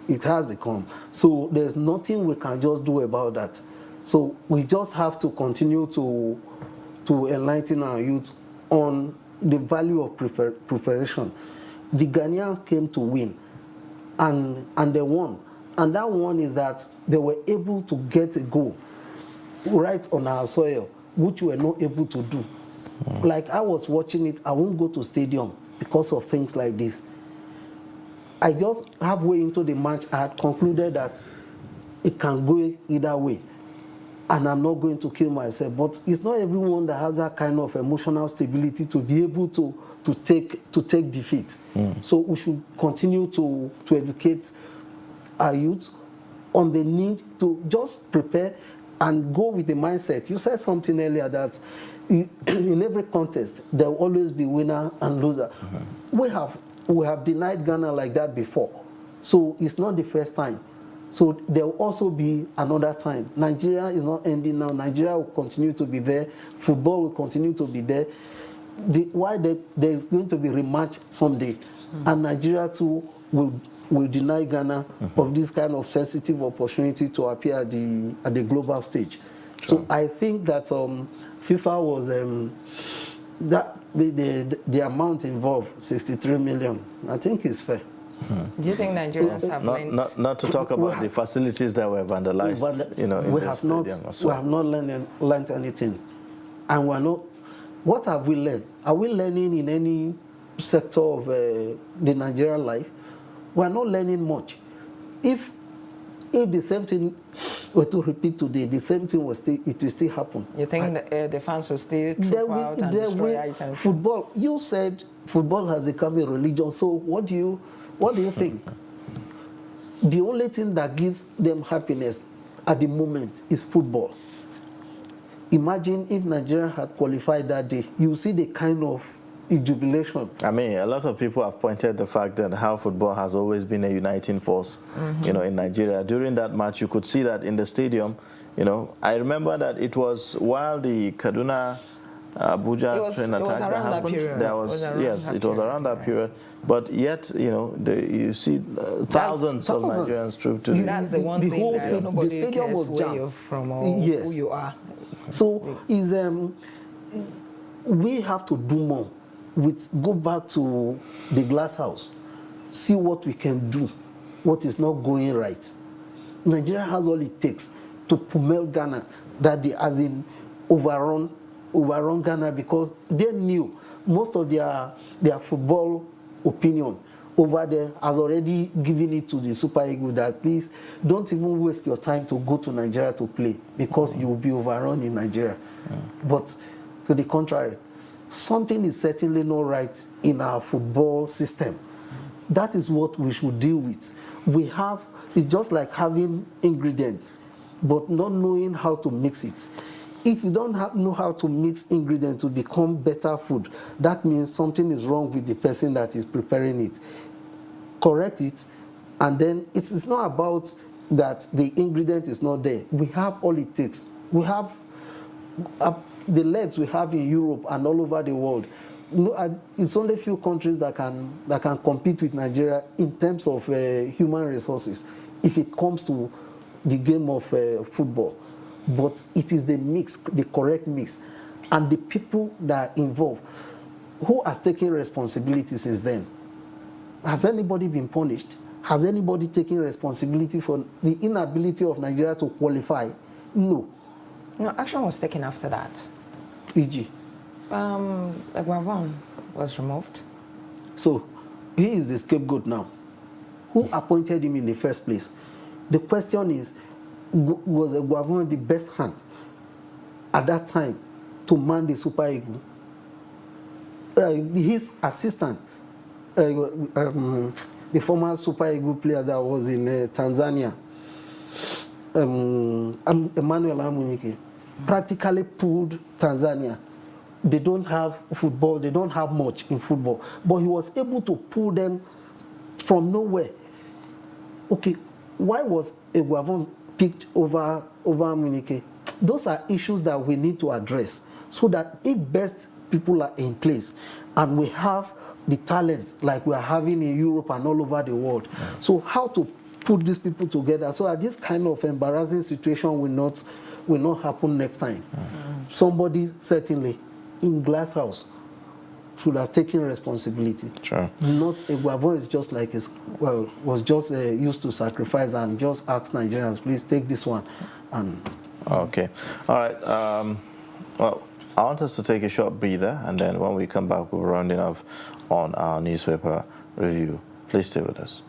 It has become. So there's nothing we can just do about that. So we just have to continue to enlighten our youth on the value of preparation. The Ghanaians came to win, and they won. And that one is that they were able to get a goal right on our soil, which we were not able to do. Like I was watching it, I won't go to stadium because of things like this. I just halfway into the match, I had concluded that it can go either way, and I'm not going to kill myself. But it's not everyone that has that kind of emotional stability to be able to take defeat. So we should continue to educate our youth on the need to just prepare and go with the mindset. You said something earlier that in every contest there will always be winner and loser. We have denied Ghana like that before, so it's not the first time. So there will also be another time. Nigeria is not ending now. Nigeria will continue to be there. Football will continue to be there. There's going to be rematch someday, and Nigeria too will deny Ghana of this kind of sensitive opportunity to appear at the global stage. Sure. So I think that FIFA was that the amount involved, 63 million. I think is fair. Do you think Nigerians have learned? Not to talk about the facilities that were vandalized, in the stadium as well. We have not learned anything, and we're not. What have we learned? Are we learning in any sector of the Nigerian life? We're not learning much. If the same thing were to repeat today, the same thing will still happen. You think the fans will still troop out and destroy items? Football. You said football has become a religion. So what do you think? The only thing that gives them happiness at the moment is football. Imagine if Nigeria had qualified that day. You see the kind of jubilation. I mean, a lot of people have pointed the fact that how football has always been a uniting force, in Nigeria. During that match, you could see that in the stadium. I remember that it was while the Kaduna Abuja train attack that happened. It was around that period. But yet, you see thousands of Nigerians trooped to That's the one thing that nobody stadium was jammed from who you are. So we have to do more. Go back to the glass house, see what we can do, what is not going right. Nigeria has all it takes to pummel Ghana that day, as in overrun Ghana, because they knew most of their football opinion over there has already given it to the Super Eagles that please don't even waste your time to go to Nigeria to play because you will be overrun in Nigeria. But to the contrary, something is certainly not right in our football system. That is what we should deal with. It's just like having ingredients, but not knowing how to mix it. If you don't know how to mix ingredients to become better food, that means something is wrong with the person that is preparing it. Correct it, and then it's not about that the ingredient is not there. We have all it takes. We have the legs we have in Europe and all over the world. It's only a few countries that can compete with Nigeria in terms of human resources if it comes to the game of football. But it is the mix, the correct mix, and the people that are involved. Who has taken responsibility since then? Has anybody been punished? Has anybody taken responsibility for the inability of Nigeria to qualify? No. No, action was taken after that. E.g. Guavon was removed. So, he is the scapegoat now. Who appointed him in the first place? The question is, was Guavon the best hand at that time to man the Super Eagles? His assistant, the former Super Eagles player that was in Tanzania, Emmanuel Amunike, practically pulled Tanzania. They don't have football, they don't have much in football, but he was able to pull them from nowhere. Okay, why was Guavon picked over Amunike? Those are issues that we need to address so that if best people are in place and we have the talents like we are having in Europe and all over the world. So how to put these people together so that this kind of embarrassing situation will not happen next time. Somebody certainly in Glass House should have taken responsibility. Sure. Not Guavon is just like was just used to sacrifice and just ask Nigerians, please take this one. Okay. All right. Well, I want us to take a short breather, and then when we come back, we'll be rounding off on our newspaper review. Please stay with us.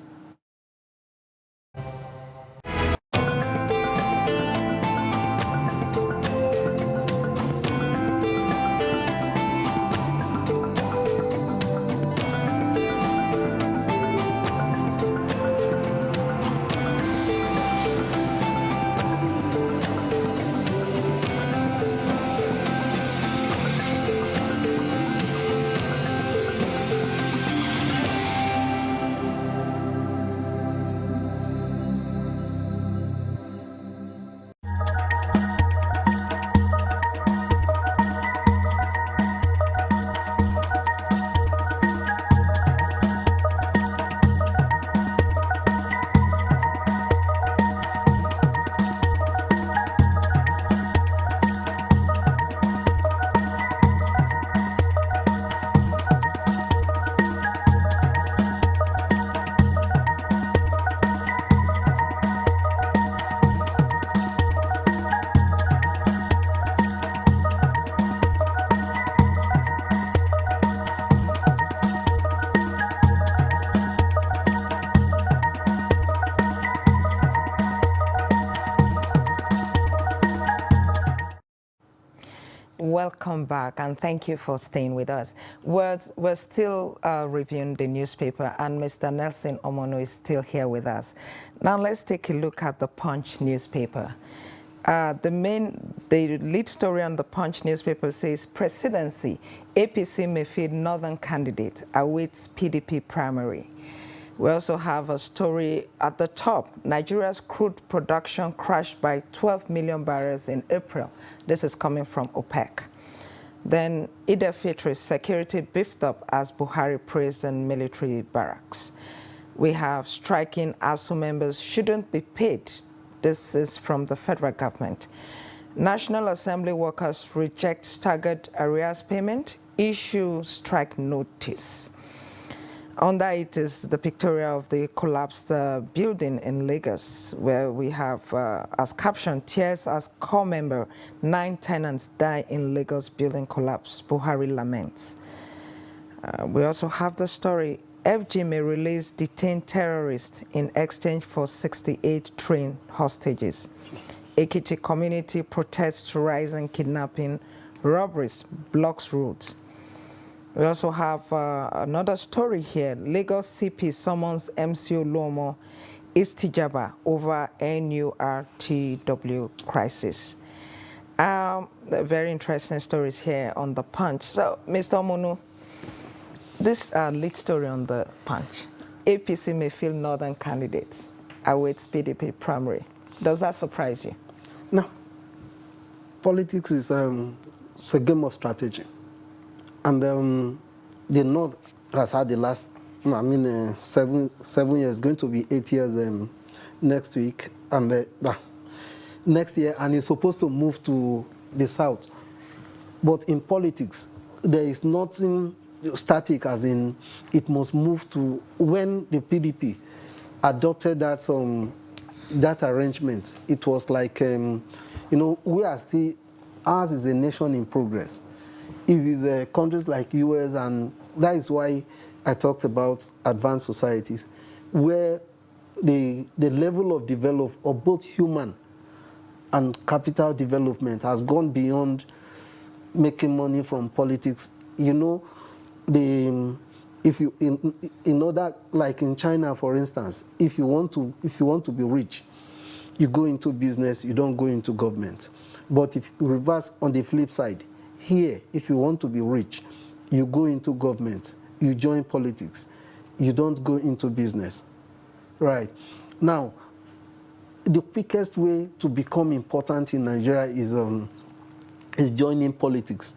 Welcome back, and thank you for staying with us. We're still reviewing the newspaper, and Mr. Nelson Omono is still here with us. Now let's take a look at the Punch newspaper. The lead story on the Punch newspaper says, Presidency, APC may field Northern candidate, awaits PDP primary. We also have a story at the top. Nigeria's crude production crashed by 12 million barrels in April. This is coming from OPEC. Then Eid al-Fitr security beefed up as Buhari praised in military barracks. We have striking ASU members shouldn't be paid. This is from the federal government. National Assembly workers reject staggered arrears payment, issue strike notice. Under it is the pictorial of the collapsed building in Lagos, where we have, as caption, tears as core member, 9 tenants die in Lagos building collapse, Buhari laments. We also have the story, FG may release detained terrorists in exchange for 68 trained hostages. Ekiti community protests rising kidnapping, robberies, blocks roads. We also have another story here. Lagos CP summons MCO Lomo Istijaba over NURTW crisis. Very interesting stories here on the Punch. So, Mr. Omono, this lead story on the Punch. APC may field Northern candidates, awaits PDP primary. Does that surprise you? No. Politics is a game of strategy. And the North has had the last, 7 years, going to be 8 years next week, and next year, and it's supposed to move to the South. But in politics, there is nothing static, as in it must move to when the PDP adopted that arrangement. It was like, we are still, ours is a nation in progress. It is countries like US, and that is why I talked about advanced societies, where the level of development of both human and capital development has gone beyond making money from politics. If you in order, like in China, for instance, if you want to be rich, you go into business, you don't go into government. But if you reverse on the flip side, here, if you want to be rich, you go into government, you join politics, you don't go into business. Right. Now, the quickest way to become important in Nigeria is joining politics,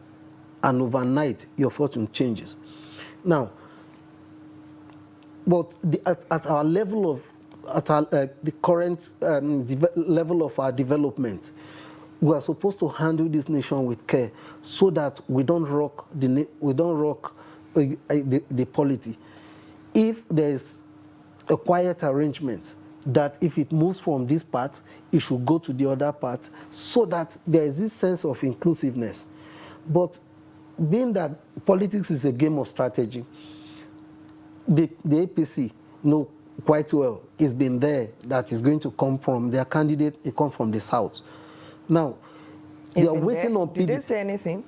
and overnight your fortune changes. Now, but at our level of, the current level of our development, we are supposed to handle this nation with care, so that we don't rock the polity. If there's a quiet arrangement that if it moves from this part, it should go to the other part, so that there is this sense of inclusiveness. But being that politics is a game of strategy, the APC know quite well, it's been there, that is going to come from their candidate, it comes from the south. Now, they are waiting on PDP. Did they say anything?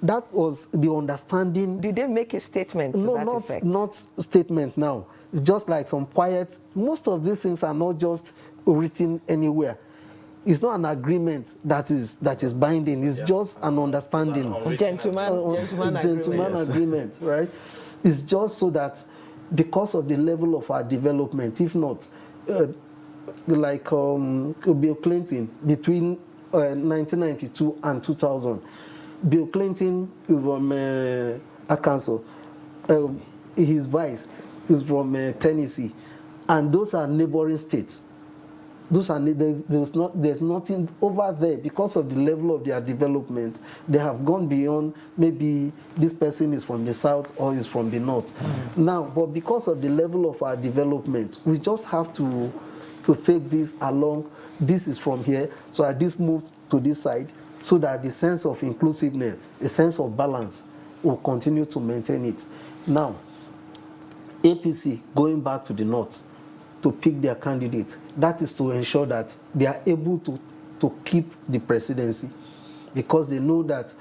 That was the understanding. Did they make a statement to that effect? Not statement now. It's just like some quiet, most of these things are not just written anywhere. It's not an agreement that is binding. It's just an understanding. Gentleman agreement, right? It's just so that because of the level of our development, if not, like Bill Clinton, between 1992 and 2000, Bill Clinton is from Arkansas. His vice is from Tennessee, and those are neighboring states. There's nothing over there because of the level of their development. They have gone beyond maybe this person is from the south or is from the north. Now, but because of the level of our development, we just have to take this along. This is from here, so that this moves to this side, so that the sense of inclusiveness, a sense of balance, will continue to maintain it. Now, APC going back to the north to pick their candidate, that is to ensure that they are able to keep the presidency, because they know that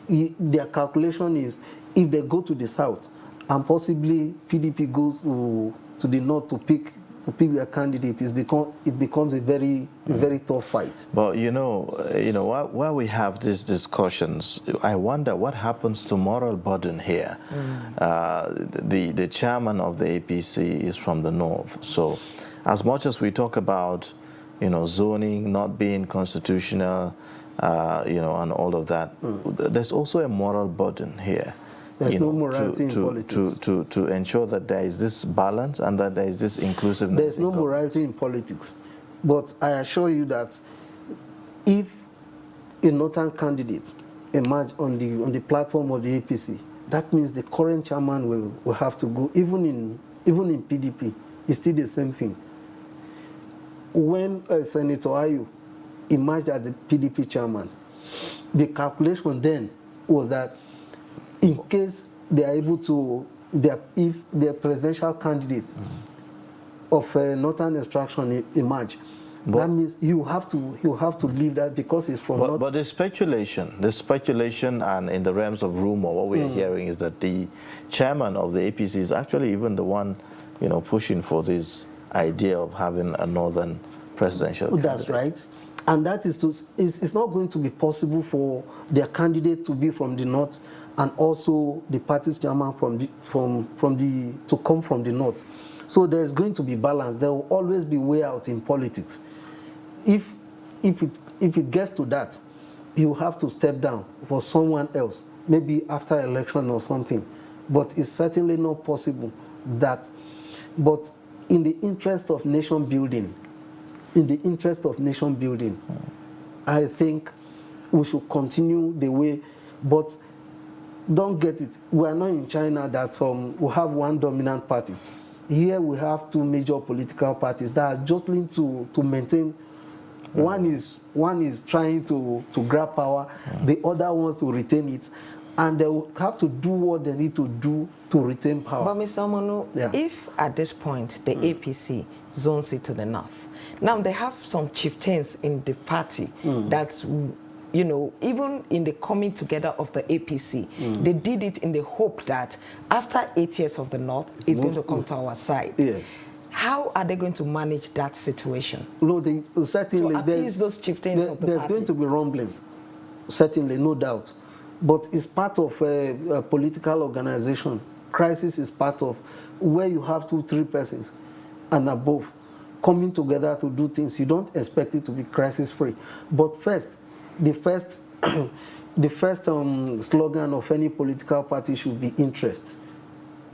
their calculation is if they go to the south and possibly PDP goes to the north to pick their candidate, it becomes a very tough fight. But while we have these discussions, I wonder what happens to moral burden here. The chairman of the APC is from the north, so as much as we talk about zoning not being constitutional, and all of that, there's also a moral burden here. There's no morality in politics. To ensure that there is this balance and that there is this inclusiveness. There's no morality in politics. But I assure you that if a northern candidate emerge on the platform of the APC, that means the current chairman will have to go. Even in PDP, it's still the same thing. When Senator Ayu emerged as the PDP chairman, the calculation then was that in case they are able to, if their presidential candidates of northern extraction emerge, that means you have to leave that because it's from north. But the speculation, and in the realms of rumor, what we are hearing is that the chairman of the APC is actually even the one, pushing for this idea of having a northern presidential candidate. That's right. And that is it's not going to be possible for their candidate to be from the north and also the party's chairman to come from the north. So there's going to be balance. There will always be way out in politics. If it gets to that, you have to step down for someone else, maybe after election or something. But it's certainly not possible that. But in the interest of nation building, I think we should continue the way, but don't get it. We are not in China that we have one dominant party. Here we have two major political parties that are jostling to maintain. One is trying to grab power, the other wants to retain it, and they will have to do what they need to do to retain power. But Mr. Omonu, if at this point the APC zones it to the north, now they have some chieftains in the party that, even in the coming together of the APC, they did it in the hope that after 8 years of the north, it's going to come to our side. Yes. How are they going to manage that situation? No, certainly to appease those chieftains of the there's party? going to be rumblings, certainly, no doubt. But it's part of a political organization. Crisis is part of where you have 2-3 persons and above coming together to do things. You don't expect it to be crisis-free. But the first slogan of any political party should be interest.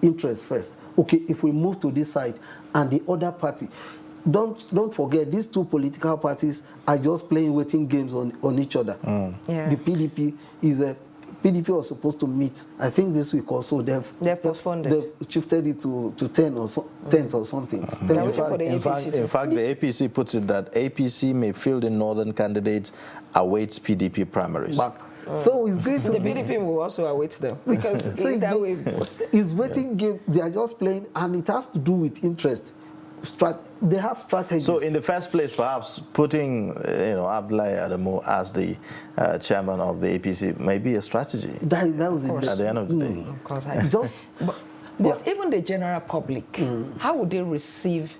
Interest first. Okay, if we move to this side and the other party, don't forget, these two political parties are just playing waiting games on each other. The PDP PDP was supposed to meet, I think this week also. They've postponed it. They've shifted it to 10th or something. In fact, the APC puts it that APC may field the northern candidates awaits PDP primaries. So it's going to the be... PDP will also await them because so that way... It's waiting game. They are just playing, and it has to do with interest. They have strategies. So in the first place, perhaps putting Abdullahi Adamu as the chairman of the APC may be a strategy. That was it. At the end of the day. Of course, but even the general public, how would they receive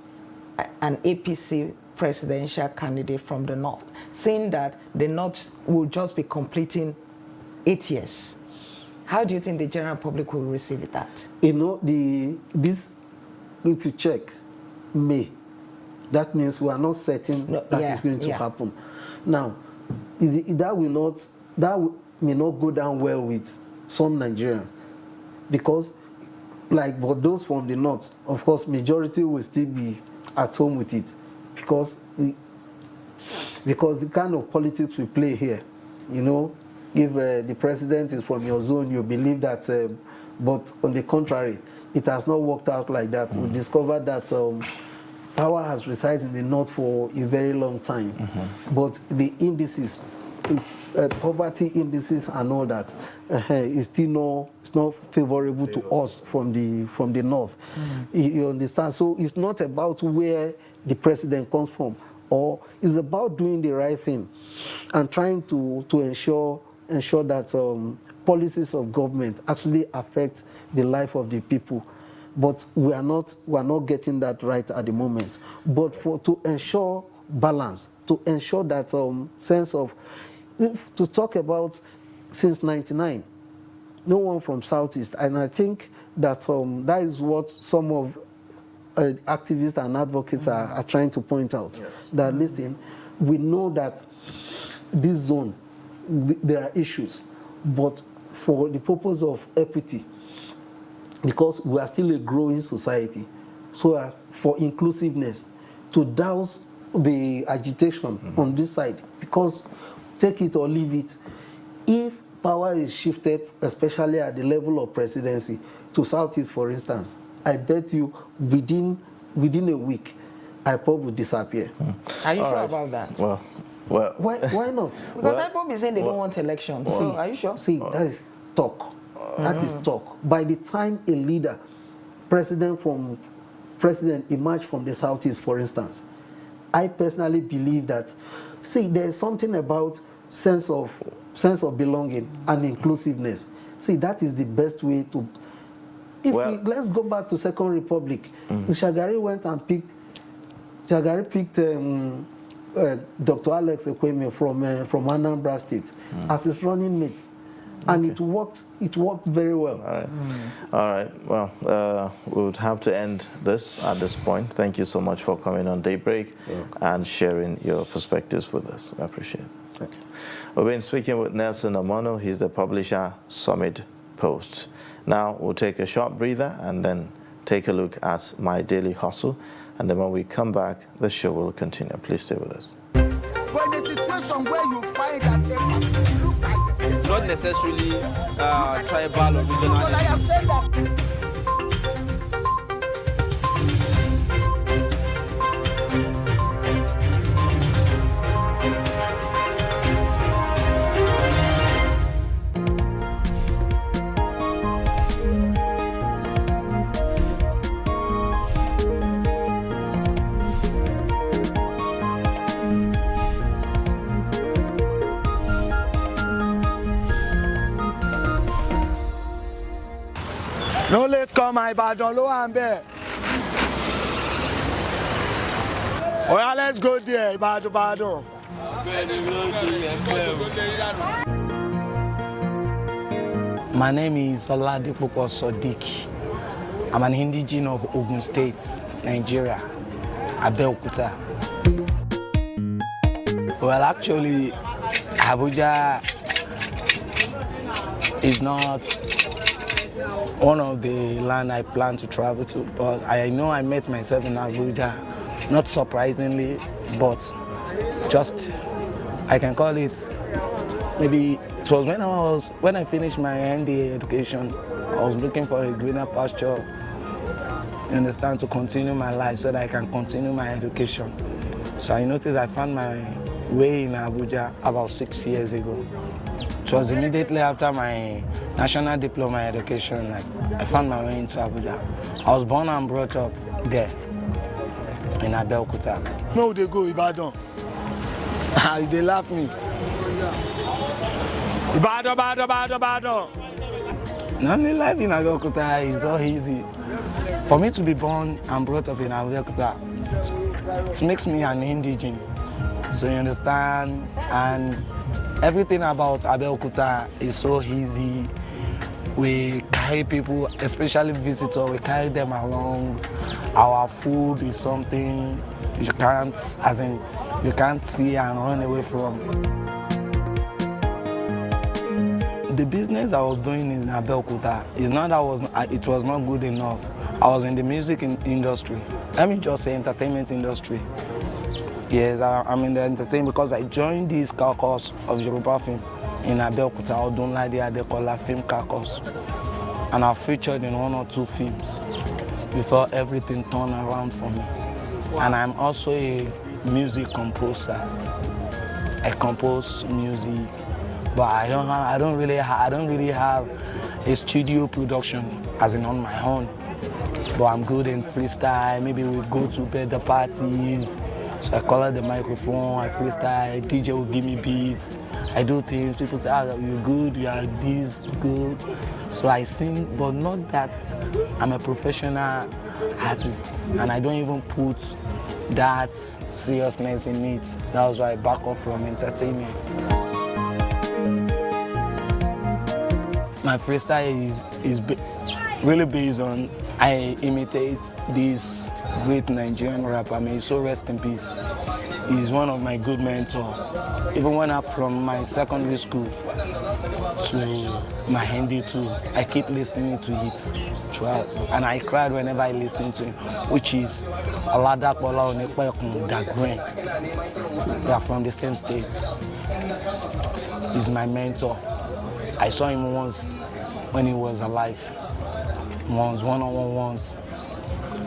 an APC presidential candidate from the North, seeing that the North will just be completing 8 years? How do you think the general public will receive that? You know, if you check May, that means we are not certain that it's going to happen. Now, that may not go down well with some Nigerians, because for those from the North, of course, majority will still be at home with it, because the kind of politics we play here, if the president is from your zone, you believe that, but on the contrary, it has not worked out like that. We discovered that power has resided in the North for a very long time, but the indices, poverty indices and all that, is still not favorable to us from the North. You understand? So it's not about where the president comes from, or it's about doing the right thing and trying to ensure that policies of government actually affect the life of the people. But we are not getting that right at the moment. But to ensure balance, to ensure that sense of, to talk about since '99, no one from Southeast, and I think that that is what some of activists and advocates are trying to point out. Yes. That listen, we know that this zone, there are issues, but for the purpose of equity, because we are still a growing society, so for inclusiveness, to douse the agitation on this side, because take it or leave it, if power is shifted, especially at the level of presidency, to Southeast, for instance, I bet you within a week, IPOB will disappear. Are you sure about that? Well, why not? Because IPOB is saying they don't want elections. So are you sure? See, that is talk. That is talk. By the time a leader, president emerged from the Southeast, for instance, I personally believe that, see, there's something about sense of belonging and inclusiveness. See, that is the best way to. Let's go back to Second Republic. Shagari went and picked Dr. Alex Ekweme from Anambra State as his running mate. And it worked very well. All right. Well, we would have to end this at this point. Thank you so much for coming on Daybreak and sharing your perspectives with us. I appreciate it. Thank you. We've been speaking with Nelson Omono. He's the publisher, Summit Post. Now we'll take a short breather and then take a look at My Daily Hustle. And then when we come back, the show will continue. Please stay with us. But in a situation where you find that they look like the same, not necessarily tribal or regional. But I have said that. No late come my Ibadan low and bear. Oh yeah, let's go there, Ibadan. My name is Oladipupo Sodiq. I'm an indigene of Ogun State, Nigeria, Abeokuta. Well, actually, Abuja is not one of the land I plan to travel to, but I know I met myself in Abuja, not surprisingly, but just, I can call it, maybe it was when I finished my NDA education, I was looking for a greener pasture, you understand, to continue my life so that I can continue my education. So I noticed I found my way in Abuja about 6 years ago It was immediately after my national diploma in education. I found my way into Abuja. I was born and brought up there in Abeokuta. No, they go Ibadan. They laugh me. Ibadan. Normally life in Abeokuta is so easy. For me to be born and brought up in Abeokuta, it makes me an indigene. So you understand, and everything about Abeokuta is so easy. We carry people, especially visitors, we carry them along. Our food is something you can't see and run away from. The business I was doing in Abeokuta is not that it was not good enough. I was in the music industry. Let me just say entertainment industry. Yes, I'm in the entertainment because I joined this caucus of Yoruba film in Abeokuta, Odunlade Adekola Film Caucus. And I featured in 1 or 2 films before everything turned around for me. And I'm also a music composer. I compose music, but I don't really have a studio production as in on my own. But I'm good in freestyle. Maybe we go to birthday parties. So I call out the microphone, I freestyle, DJ will give me beats. I do things, people say, you're good, you are this, good. So I sing, but not that I'm a professional artist. And I don't even put that seriousness in it. That was why I back off from entertainment. My freestyle is really based on, I imitate this great Nigerian rapper, may he so rest in peace. He's one of my good mentors. Even when I'm from my secondary school to my Hindi too, I keep listening to it throughout. And I cried whenever I listen to him, which is Oladapola Onekpekun Dagrin. They are from the same state. He's my mentor. I saw him once when he was alive. Once, one-on-one once.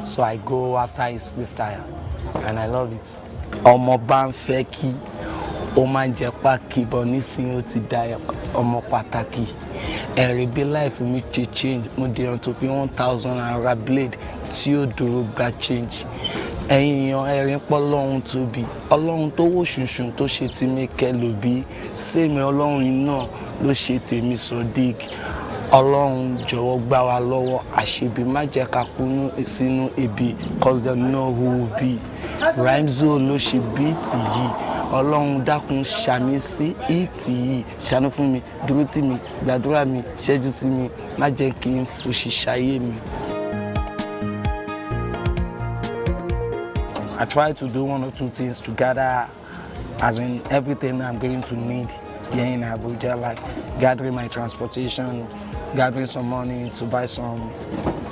So I go after his freestyle, and I love it. Ọmọ bá ń fẹ́ kí ó máa ń jẹ pákí, bọ̀ nísìnyí ó ti da ọmọ pàtàkì. Ẹ̀rí bí life mi ṣe change, mo dé ọ̀n tó fi 1,000 naira blade tí ó dúró gba change. Ẹ̀yin èèyàn ẹ̀rín pọ̀ Ọlọ́run tóbi, Ọlọ́run tó wò ṣùnṣùn tó ṣe ti Mẹ́kẹ́ lòbí, sèmi Ọlọ́run iná ló ṣe tèmi Sodiq. Ọlọ́run jọ̀wọ́ gbà wá lọ́wọ́ àṣebí má jẹ́ ká kú sínú ebi, cause they know who will be. Rhymezone ló ṣe bíìtì yìí, Ọlọ́run dákun ṣàmì sí ìtì yìí, ṣàánú fún mi, dúró tì mí, gbàdúrà mi, ṣẹ́jú sí mi, má jẹ́ kí n fòṣì ṣayé mi. I try to do 1 or 2 things together, as in everything I'm going to need here in Abuja, like gathering my transportation, gathering some money to buy some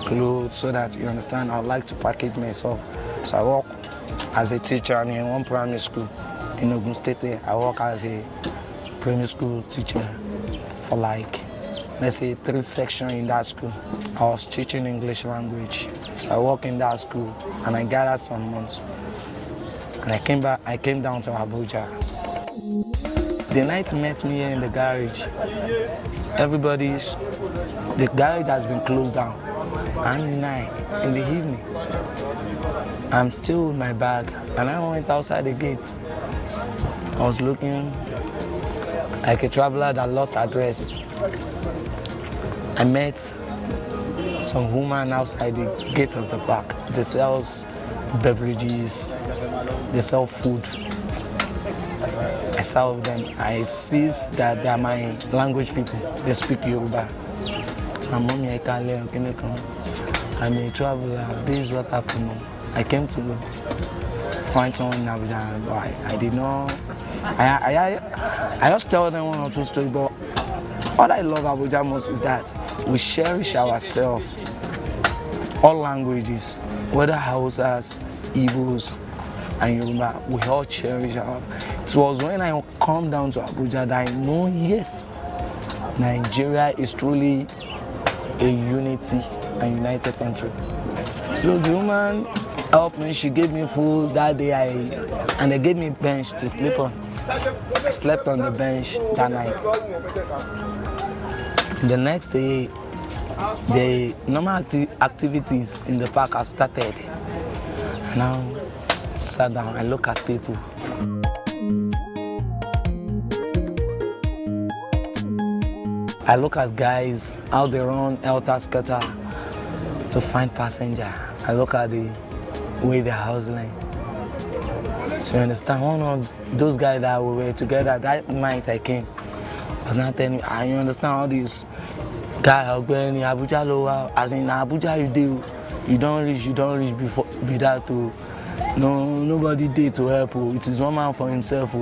clothes, so that you understand, I would like to package myself. So I work as a teacher in one primary school in Ogun State. I work as a primary school teacher for like, let's say 3 sections in that school. I was teaching English language. So I work in that school and I gathered some months. And I came down to Abuja. The night met me here in the garage. The garage has been closed down. And 9 in the evening, I'm still with my bag, and I went outside the gate. I was looking like a traveler that lost address. I met some woman outside the gate of the park. They sell beverages, they sell food. I sell them. I see that they are my language people. They speak Yoruba. I'm a traveler. This is what happened. I came to find someone in Abuja, but I did not. I just tell them 1 or 2 stories, but what I love Abuja most is that we cherish ourselves. All languages, whether Hausas, Igbos, and Yoruba, we all cherish our. It was when I come down to Abuja that I know, yes, Nigeria is truly a unity and united country. So the woman helped me, she gave me food that day, and they gave me a bench to sleep on. I slept on the bench that night. The next day, the normal activities in the park have started. And now, sat down and look at people. I look at guys, how they run helter-skelter to find passenger. I look at the way they're hustling. So you understand, one of those guys that we were together that night I came was not telling me, you understand all this guy in Abuja lower, as in Abuja you don't reach before be that to nobody there to help. It is one man for himself.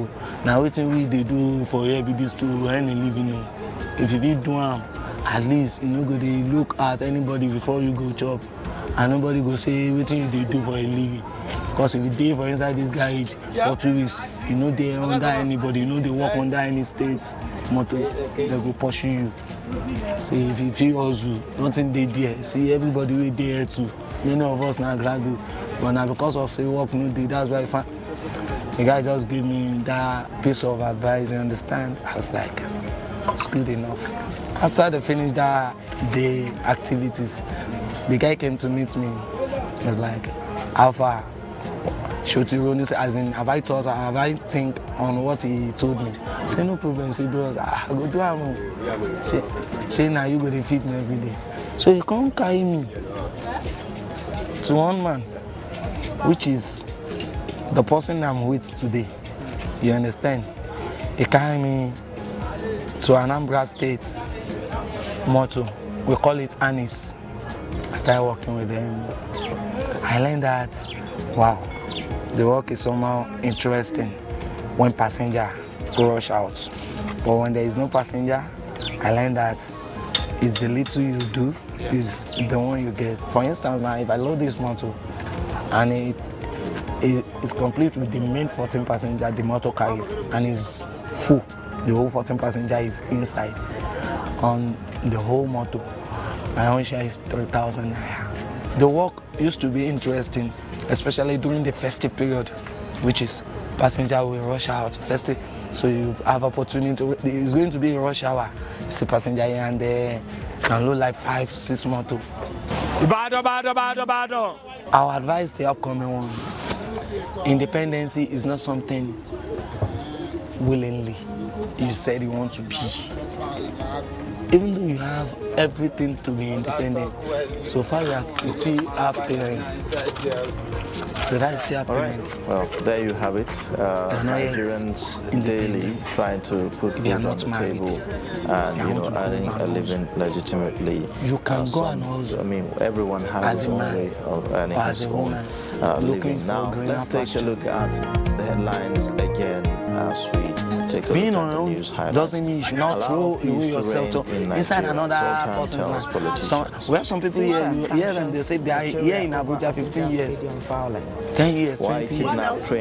Now waiting we they do for here be this to earn a living. If you do them, at least you know go they look at anybody before you go chop, and nobody go say what you they do for a living. Because if you dey for inside this garage for 2 weeks, you know they under anybody, you know they work under any state motto, they go pursue you. See if you feel hustle, nothing they there. See everybody we there too. Many of us now graduate, but now because of say work no day, that's why the guy just gave me that piece of advice. You understand? I was like, it's good enough. After they finished that day activities, the guy came to meet me. He was like, how far? Shoti as in, have I think on what he told me? Say no problem, say bros, I go do am. Say now you go to feed me every day. So he come carry me to one man, which is the person I'm with today. You understand? He carry me to Anambra State motto. We call it Anis. I started working with him. I learned that, wow, the work is somehow interesting when passenger rush out. But when there is no passenger, I learned that it's the little you do is the one you get. For instance, now if I load this motor and it's complete with the main 14 passenger the motor carries and it's full, the whole 14 passenger is inside on the whole motor, my own share is 3,000 naira. The work used to be interesting, especially during the festive period, which is passenger will rush out festive, so you have opportunity. It's going to be a rush hour. You see passenger here and there, can load like 5-6 motor. I'll advise the upcoming one. Independency is not something willingly you said you want to be. Even though you have everything to be independent, so far as you still have parents. So that is still parents. Right. Well, there you have it. Nigerians daily trying to put food on the table and earning a living legitimately. You can go and also. I mean, everyone has his own way of earning his own living. Now, let's take a look at the headlines again as we take a being look on at the news highlights. Doesn't mean you should not throw away yourself to inside another person's life. We have some people here, you hear them, they say they are here in Abuja 15 years, 10 years, 20 years. Why kidnap trained